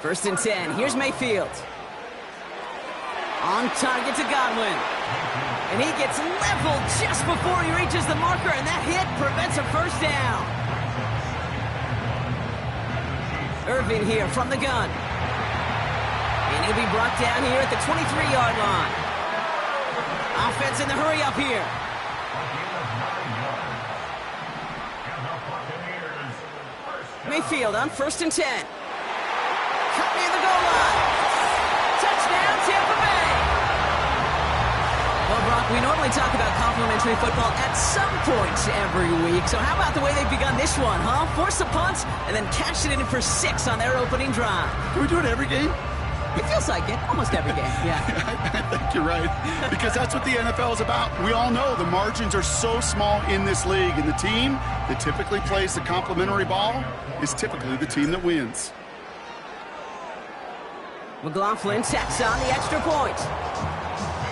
First and 10, here's Mayfield. On target to Godwin. And he gets leveled just before he reaches the marker, and that hit prevents a first down. Irvin here from the gun. And he'll be brought down here at the 23-yard line. Offense in the hurry up here. Mayfield on first and 10. Cut near the goal line. Touchdown, Tampa Bay. Well, Brock, we normally talk about complimentary football at some point every week. So how about the way they've begun this one, huh? Force a punt and then cash it in for 6 on their opening drive. Can we do it every game? It feels like it. Almost every game, yeah. I think you're right. Because that's what the NFL is about. We all know the margins are so small in this league. And the team that typically plays the complimentary ball is typically the team that wins. McLaughlin tacks on the extra point.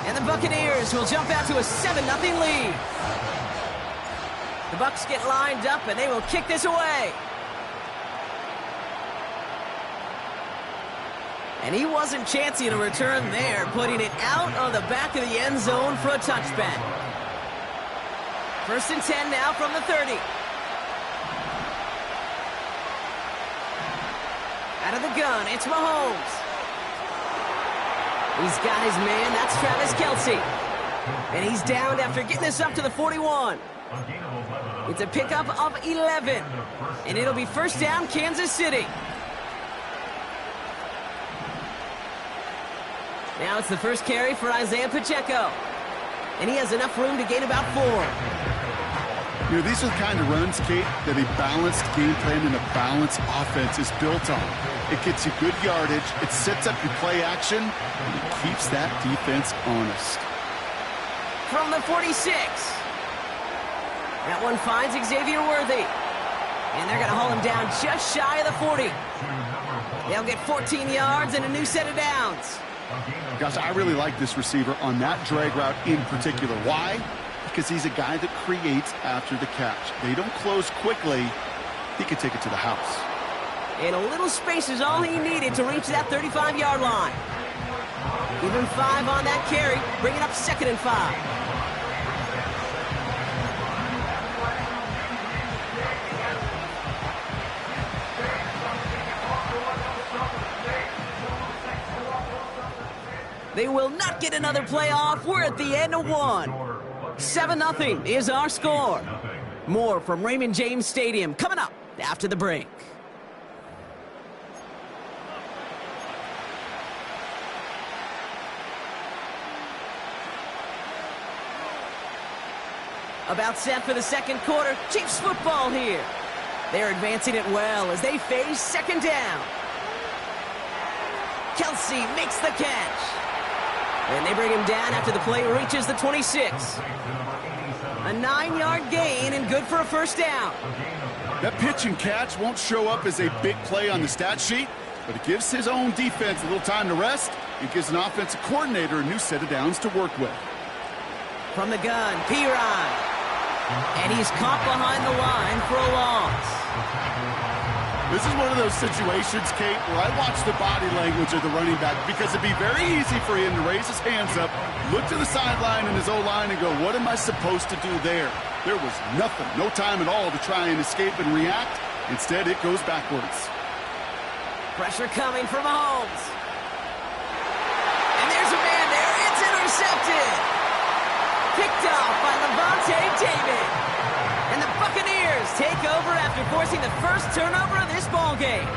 And the Buccaneers will jump out to a 7-0 lead. The Bucs get lined up, and they will kick this away. And he wasn't chancing a return there, putting it out of the back of the end zone for a touchback. First and 10 now from the 30. Out of the gun, it's Mahomes. He's got his man, that's Travis Kelce. And he's downed after getting this up to the 41. It's a pickup of 11. And it'll be first down, Kansas City. Now it's the first carry for Isaiah Pacheco. And he has enough room to gain about 4. You know, these are the kind of runs, Kate, that a balanced game plan and a balanced offense is built on. It gets you good yardage, it sets up your play action, and it keeps that defense honest. From the 46. That one finds Xavier Worthy. And they're going to haul him down just shy of the 40. They'll get 14 yards and a new set of downs. Gosh, I really like this receiver on that drag route in particular. Why? Because he's a guy that creates after the catch. They don't close quickly. He could take it to the house. And a little space is all he needed to reach that 35-yard line. Give him 5 on that carry. Bring it up 2nd and 5. They will not get another play off. We're at the end of 1. 7-0 is our score. More from Raymond James Stadium coming up after the break. About set for the second quarter. Chiefs football here. They're advancing it well as they face second down. Kelsey makes the catch. And they bring him down after the play reaches the 26. A 9-yard gain and good for a first down. That pitch and catch won't show up as a big play on the stat sheet, but it gives his own defense a little time to rest and gives an offensive coordinator a new set of downs to work with. From the gun, Piron. And he's caught behind the line for a loss. This is one of those situations, Kate, where I watch the body language of the running back because it'd be very easy for him to raise his hands up, look to the sideline and his O-line and go, what am I supposed to do there? There was nothing, no time at all to try and escape and react. Instead, it goes backwards. Pressure coming from Mahomes. And there's a man there. It's intercepted. Picked off by Levante David. And the Buccaneers take over after forcing the first turnover of this ball game.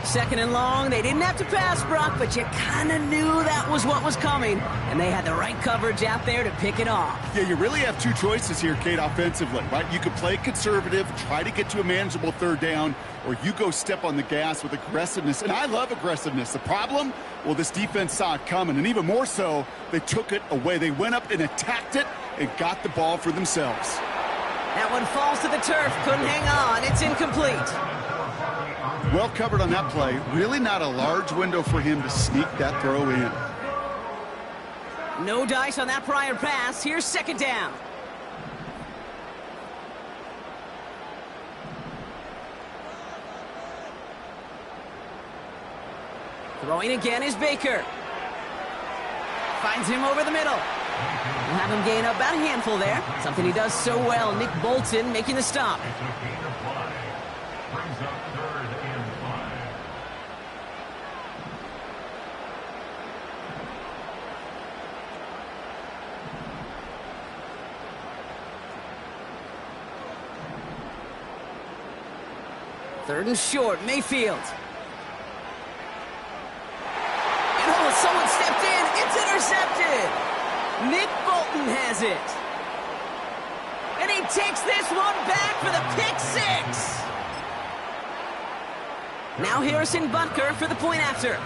Second and long, they didn't have to pass, Brock, but you kind of knew that was what was coming. And they had the right coverage out there to pick it off. Yeah, you really have two choices here, Kate, offensively, right? You could play conservative, try to get to a manageable third down, or you go step on the gas with aggressiveness. And I love aggressiveness. The problem, well, this defense saw it coming, and even more so, they took it away. They went up and attacked it and got the ball for themselves. That one falls to the turf, couldn't hang on. It's incomplete. Well covered on that play. Really not a large window for him to sneak that throw in. No dice on that prior pass. Here's second down. Throwing again is Baker. Finds him over the middle. We'll have him gain up about a handful there. Something he does so well. Nick Bolton making the stop. Brings up 3rd and 5. Third and short, Mayfield. And oh, someone stepped in. It's intercepted. Nick Bolton has it. And he takes this one back for the pick six. Now Harrison Butker for the point after.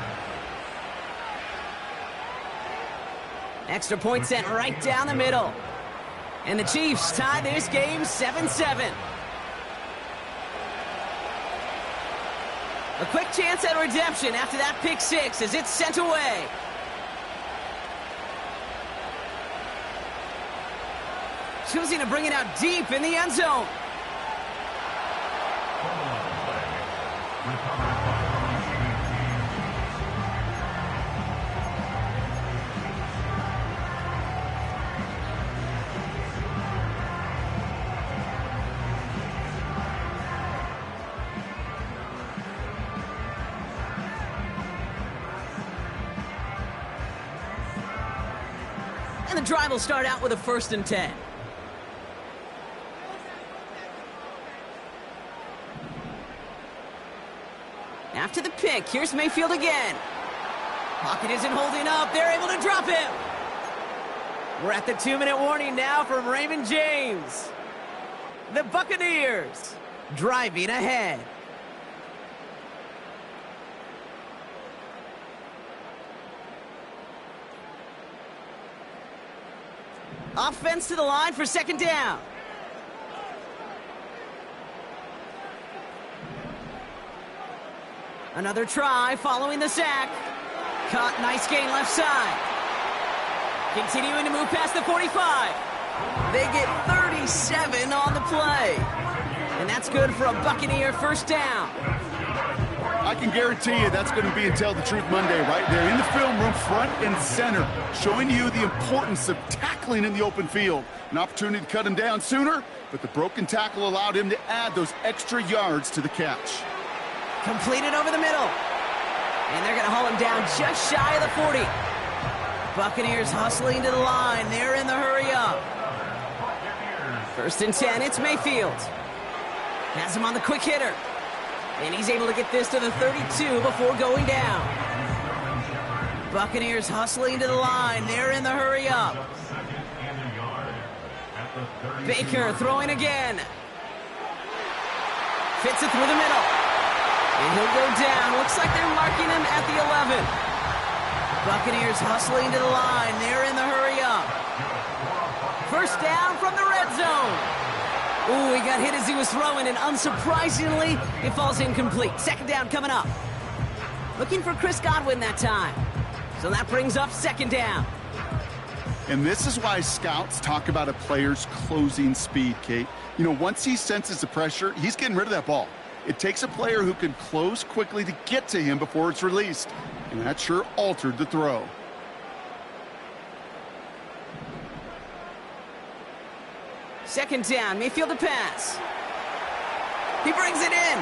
Extra point sent right down the middle. And the Chiefs tie this game 7-7. A quick chance at redemption after that pick six as it's sent away. Choosing to bring it out deep in the end zone. And the drive will start out with a 1st and 10. After the pick, here's Mayfield again. Pocket isn't holding up. They're able to drop him. We're at the 2-minute warning now from Raymond James. The Buccaneers driving ahead. Offense to the line for second down. Another try following the sack. Caught, nice gain left side. Continuing to move past the 45. They get 37 on the play. And that's good for a Buccaneer first down. I can guarantee you that's going to be until the Truth Monday right there in the film room, front and center, showing you the importance of tackling in the open field. An opportunity to cut him down sooner, but the broken tackle allowed him to add those extra yards to the catch. Completed over the middle. And they're going to haul him down just shy of the 40. Buccaneers hustling to the line. They're in the hurry up. 1st and 10, it's Mayfield. Has him on the quick hitter. And he's able to get this to the 32 before going down. Buccaneers hustling to the line. They're in the hurry up. Baker throwing again. Fits it through the middle. And he'll go down. Looks like they're marking him at the 11. Buccaneers hustling to the line. They're in the hurry up. First down from the red zone. Ooh, he got hit as he was throwing, and unsurprisingly, it falls incomplete. Second down coming up. Looking for Chris Godwin that time. So that brings up second down. And this is why scouts talk about a player's closing speed, Kate. You know, once he senses the pressure, he's getting rid of that ball. It takes a player who can close quickly to get to him before it's released. And that sure altered the throw. Second down, Mayfield to pass. He brings it in.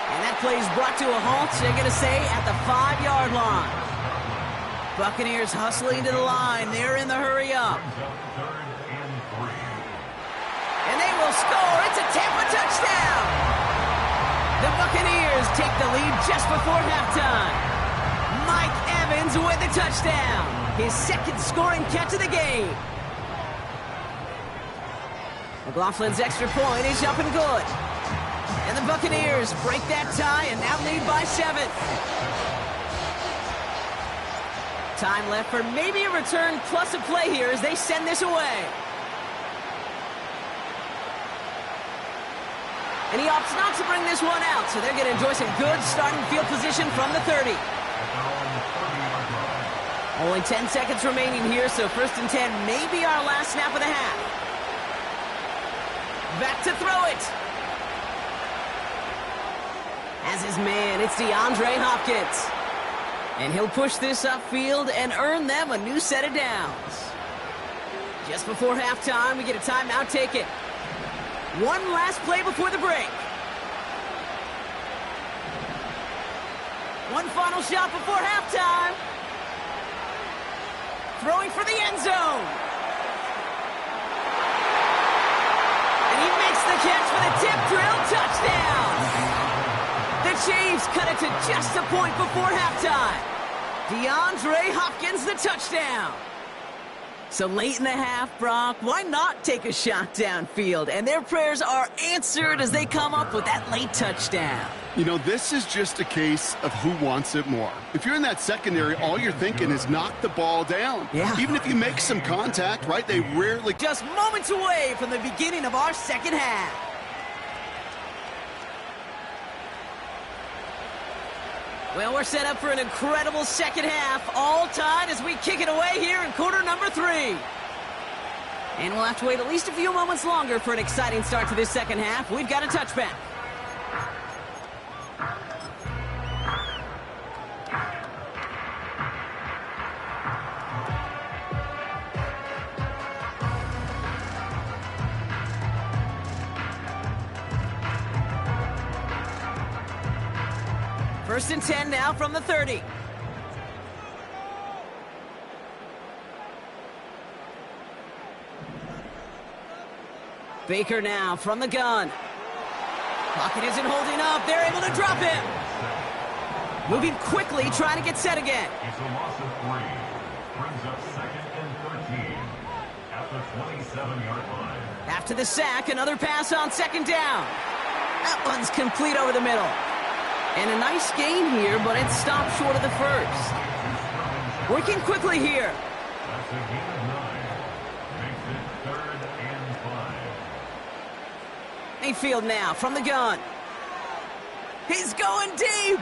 And that play is brought to a halt, they're going to say, at the 5-yard line. Buccaneers hustling to the line. They're in the hurry up. And they will score. It's a Tampa touchdown. The Buccaneers take the lead just before halftime. Mike Evans with the touchdown. His second scoring catch of the game. McLaughlin's extra point is up and good. And the Buccaneers break that tie and now lead by 7. Time left for maybe a return plus a play here as they send this away. And he opts not to bring this one out, so they're going to enjoy some good starting field position from the 30. Only 10 seconds remaining here, so first and 10 may be our last snap of the half. Back to throw it. As his man, it's DeAndre Hopkins. And he'll push this upfield and earn them a new set of downs. Just before halftime, we get a timeout taken. One last play before the break. One final shot before halftime. Throwing for the end zone. And he makes the catch for the tip drill touchdown. The Chiefs cut it to just a point before halftime. DeAndre Hopkins the touchdown. So late in the half, Brock, why not take a shot downfield? And their prayers are answered as they come up with that late touchdown. You know, this is just a case of who wants it more. If you're in that secondary, all you're thinking is knock the ball down. Yeah. Even if you make some contact, right, they rarely... Just moments away from the beginning of our second half. Well, we're set up for an incredible second half, all tied as we kick it away here in quarter number 3. And we'll have to wait at least a few moments longer for an exciting start to this second half. We've got a touchback. First and 10 now from the 30. Baker now from the gun. Pocket isn't holding up. They're able to drop him. Moving quickly, trying to get set again. It's a loss of 3. Brings up second and 13 at the 27-yard line. After the sack, another pass on second down. That one's complete over the middle. And a nice gain here, but it stopped short of the first. Working quickly here. That's a gain of 9. Makes it 3rd and 5. Mayfield now from the gun. He's going deep.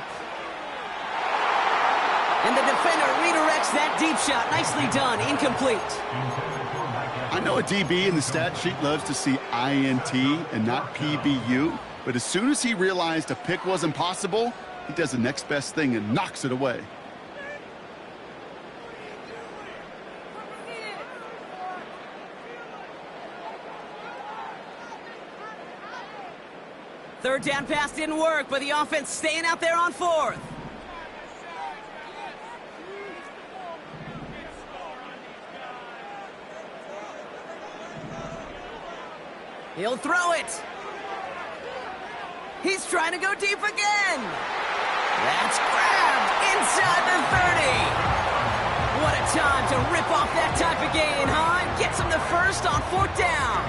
And the defender redirects that deep shot. Nicely done. Incomplete. I know a DB in the stat sheet loves to see INT and not PBU. But as soon as he realized a pick wasn't possible, he does the next best thing and knocks it away. Third down pass didn't work, but the offense staying out there on 4th. He'll throw it. He's trying to go deep again. That's grabbed inside the 30. What a time to rip off that type of gain, huh? And gets him the first on 4th down.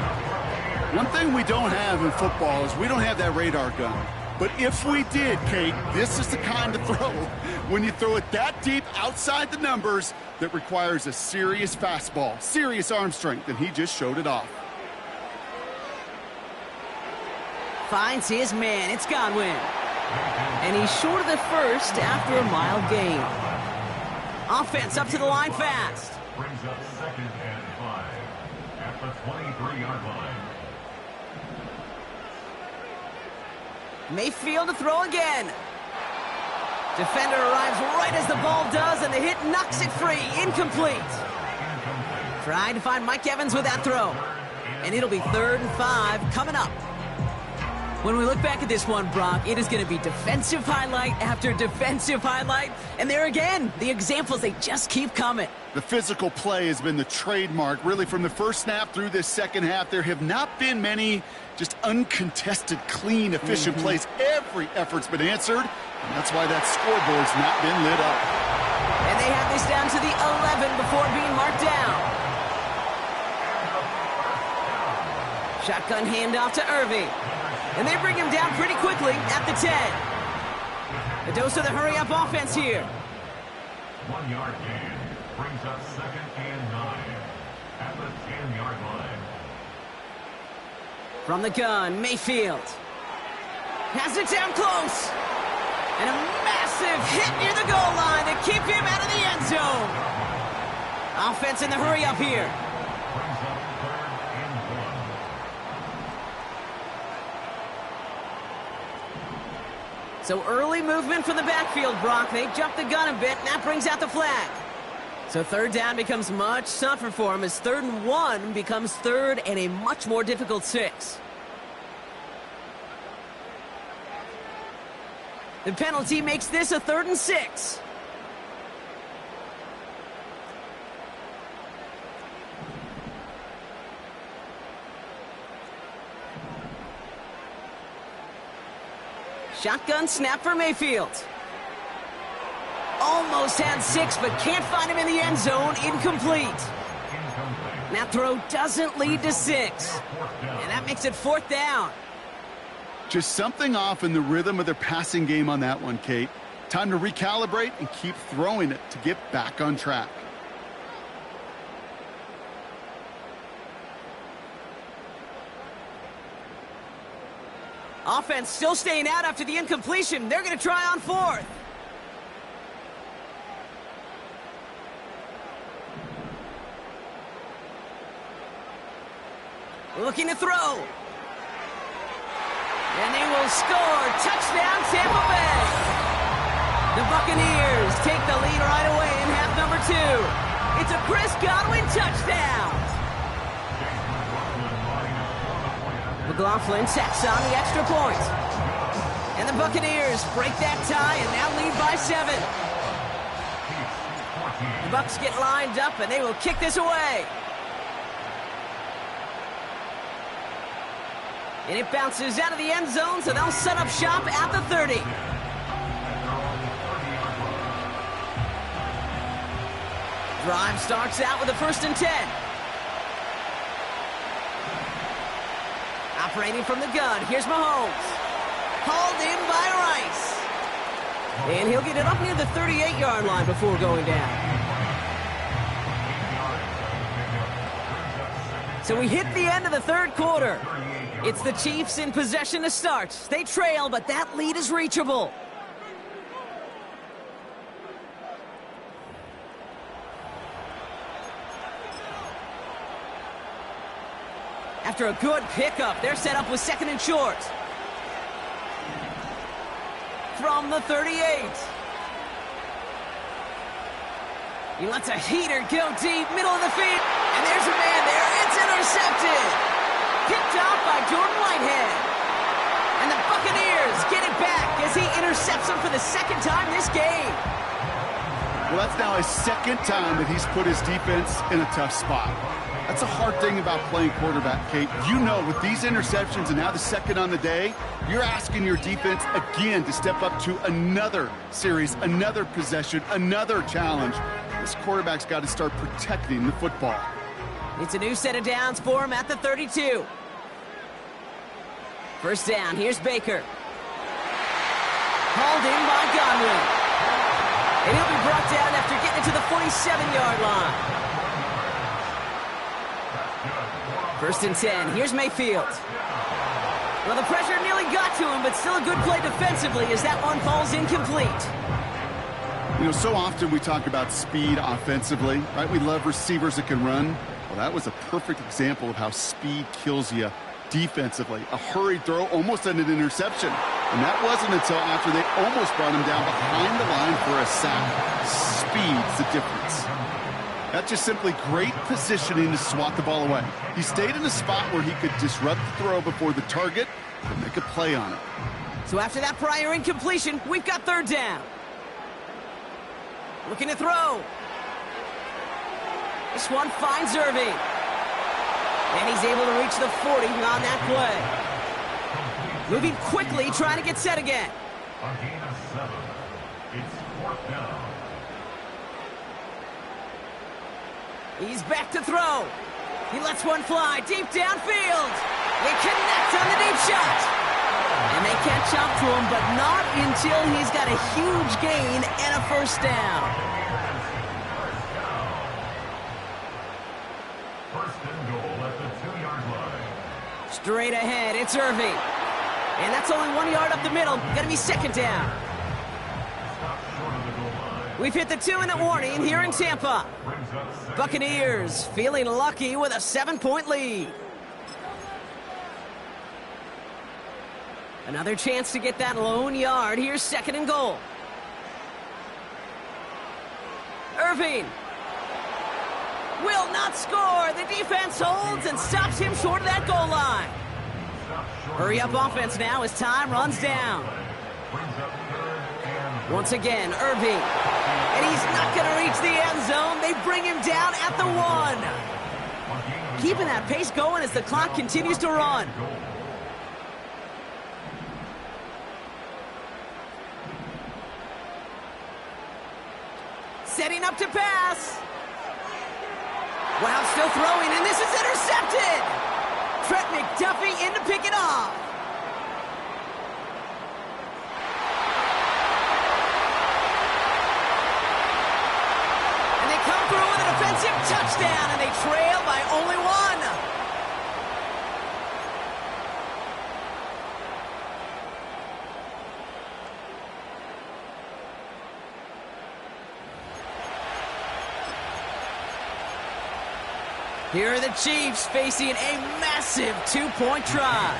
One thing we don't have in football is we don't have that radar gun. But if we did, Kate, this is the kind of throw, when you throw it that deep outside the numbers, that requires a serious fastball, serious arm strength, and he just showed it off. Finds his man. It's Godwin. And he's short of the first after a mild gain. Offense up to the line fast. Brings up 2nd and 5 at the 23-yard line. Mayfield to throw again. Defender arrives right as the ball does, and the hit knocks it free. Incomplete. Trying to find Mike Evans with that throw. And it'll be 3rd and 5 coming up. When we look back at this one, Brock, it is going to be defensive highlight after defensive highlight. And there again, the examples, they just keep coming. The physical play has been the trademark, really, from the first snap through this second half. There have not been many just uncontested, clean, efficient plays. Every effort's been answered, and that's why that scoreboard's not been lit up. And they have this down to the 11 before being marked down. Shotgun handoff to Irving. And they bring him down pretty quickly at the 10. A dose of the hurry-up offense here. 1-yard gain brings up 2nd and 9 at the 10-yard line. From the gun, Mayfield. Has it down close. And a massive hit near the goal line to keep him out of the end zone. Offense in the hurry-up here. Brings up 3rd and 1. So early movement from the backfield, Brock. They jump the gun a bit, and that brings out the flag. So 3rd down becomes much tougher for him as 3rd and 1 becomes 3rd and a much more difficult 6. The penalty makes this a 3rd and 6. Shotgun snap for Mayfield. Almost had 6, but can't find him in the end zone. Incomplete. That throw doesn't lead to 6. And that makes it 4th down. Just something off in the rhythm of their passing game on that one, Kate. Time to recalibrate and keep throwing it to get back on track. Offense still staying out after the incompletion. They're going to try on 4th. Looking to throw. And they will score. Touchdown, Tampa Bay. The Buccaneers take the lead right away in half number 2. It's a Chris Godwin touchdown. McLaughlin tacks on the extra point. And the Buccaneers break that tie and now lead by 7. The Bucs get lined up and they will kick this away. And it bounces out of the end zone, so they'll set up shop at the 30. Drive starts out with a 1st and 10. Operating from the gun, here's Mahomes. Hauled in by Rice. And he'll get it up near the 38-yard line before going down. So we hit the end of the 3rd quarter. It's the Chiefs in possession to start. They trail, but that lead is reachable. After a good pickup, they're set up with 2nd and short. From the 38. He lets a heater go deep, middle of the field. And there's a man there. It's intercepted. Picked off by Jordan Whitehead. And the Buccaneers get it back as he intercepts him for the 2nd time this game. Well, that's now his 2nd time that he's put his defense in a tough spot. That's a hard thing about playing quarterback, Kate. You know, with these interceptions and now the 2nd on the day, you're asking your defense again to step up to another series, another possession, another challenge. This quarterback's got to start protecting the football. It's a new set of downs for him at the 32. First down, here's Baker. Hauled in by Godwin. And he'll be brought down after getting it to the 47-yard line. First and 10, here's Mayfield. Well, the pressure nearly got to him, but still a good play defensively as that one falls incomplete. You know, so often we talk about speed offensively, right? We love receivers that can run. Well, that was a perfect example of how speed kills you defensively. A hurried throw, almost an interception. And that wasn't until after they almost brought him down behind the line for a sack. Speed's the difference. That's just simply great positioning to swat the ball away. He stayed in a spot where he could disrupt the throw before the target and make a play on it. So after that prior incompletion, we've got third down. Looking to throw. This one finds Irving. And he's able to reach the 40 on that play. Moving quickly, trying to get set again. A gain of 7. It's 4th down. He's back to throw. He lets one fly deep downfield. They connect on the deep shot. And they catch up to him, but not until he's got a huge gain and a first down. First and goal at the 2-yard line. Straight ahead, it's Irving. And that's only 1 yard up the middle. Gonna be second down. We've hit the 2-minute warning here in Tampa. Buccaneers feeling lucky with a 7-point lead. Another chance to get that lone yard. Here's second and goal. Irving will not score. The defense holds and stops him short of that goal line. Hurry up offense now as time runs down. Once again, Irving. And he's not going to reach the end zone. They bring him down at the 1. Keeping that pace going as the clock continues to run. Setting up to pass. Wow, still throwing, and this is intercepted. Trent McDuffie in to pick it off. And they come through with an offensive touchdown, and they trail by only 1. Here are the Chiefs facing a massive 2-point try.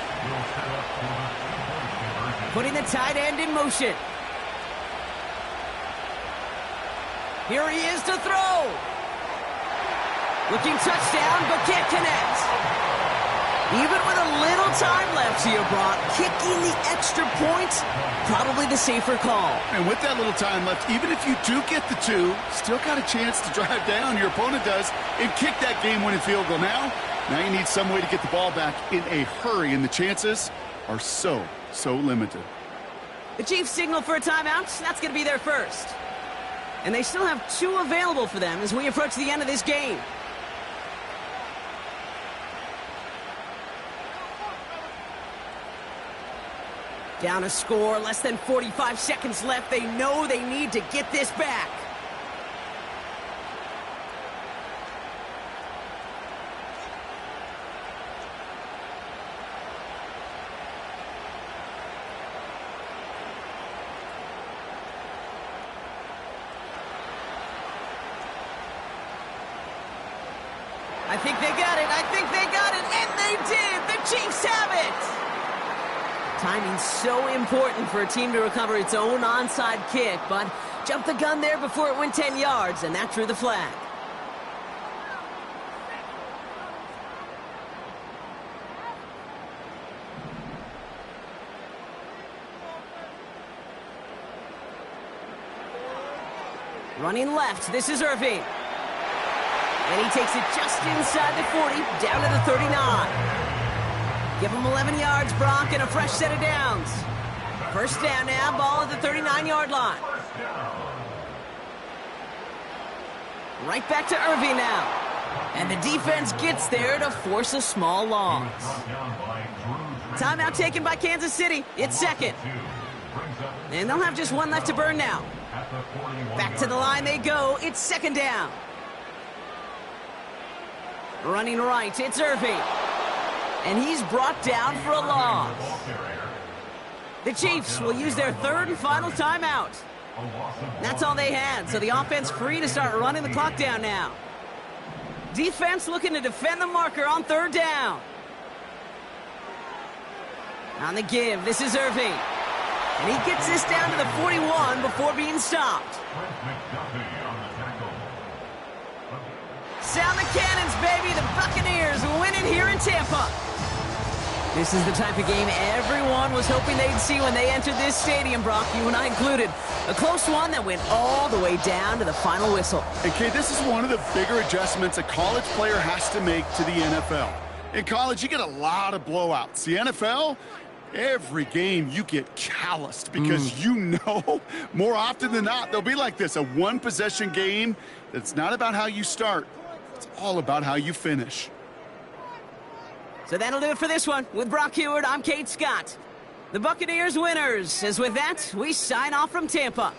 Putting the tight end in motion. Here he is to throw. Looking touchdown, but can't connect. Even with a little time left here, Brock, kicking the extra point, probably the safer call. And with that little time left, even if you do get the 2, still got a chance to drive down, your opponent does, and kick that game-winning field goal. Now you need some way to get the ball back in a hurry, and the chances are so limited. The Chiefs signal for a timeout. That's going to be their first. And they still have 2 available for them as we approach the end of this game. Down a score, less than 45 seconds left. They know they need to get this back. I think they got it. I think they got it. And they did. The Chiefs have it. Timing's so important for a team to recover its own onside kick, but jumped the gun there before it went 10 yards, and that drew the flag. Running left, this is Irving. And he takes it just inside the 40, down to the 39. Give him 11 yards, Brock, and a fresh set of downs. First down now, ball at the 39-yard line. Right back to Irving now. And the defense gets there to force a small loss. Timeout taken by Kansas City. It's second. And they'll have just one left to burn now. Back to the line they go. It's second down. Running right, it's Irving. And he's brought down for a loss. The Chiefs will use their third and final timeout. That's all they had, so the offense free to start running the clock down now. Defense looking to defend the marker on third down. On the give, this is Irving. And he gets this down to the 41 before being stopped. Sound the cannons, baby. The Buccaneers win it here in Tampa. This is the type of game everyone was hoping they'd see when they entered this stadium, Brock, you and I included. A close one that went all the way down to the final whistle. And, Kate, this is one of the bigger adjustments a college player has to make to the NFL. In college, you get a lot of blowouts. The NFL, every game you get calloused because you know more often than not they'll be like this, a one-possession game that's not about how you start. It's all about how you finish. So that'll do it for this one. With Brock Heward, I'm Kate Scott. The Buccaneers winners. As with that, we sign off from Tampa.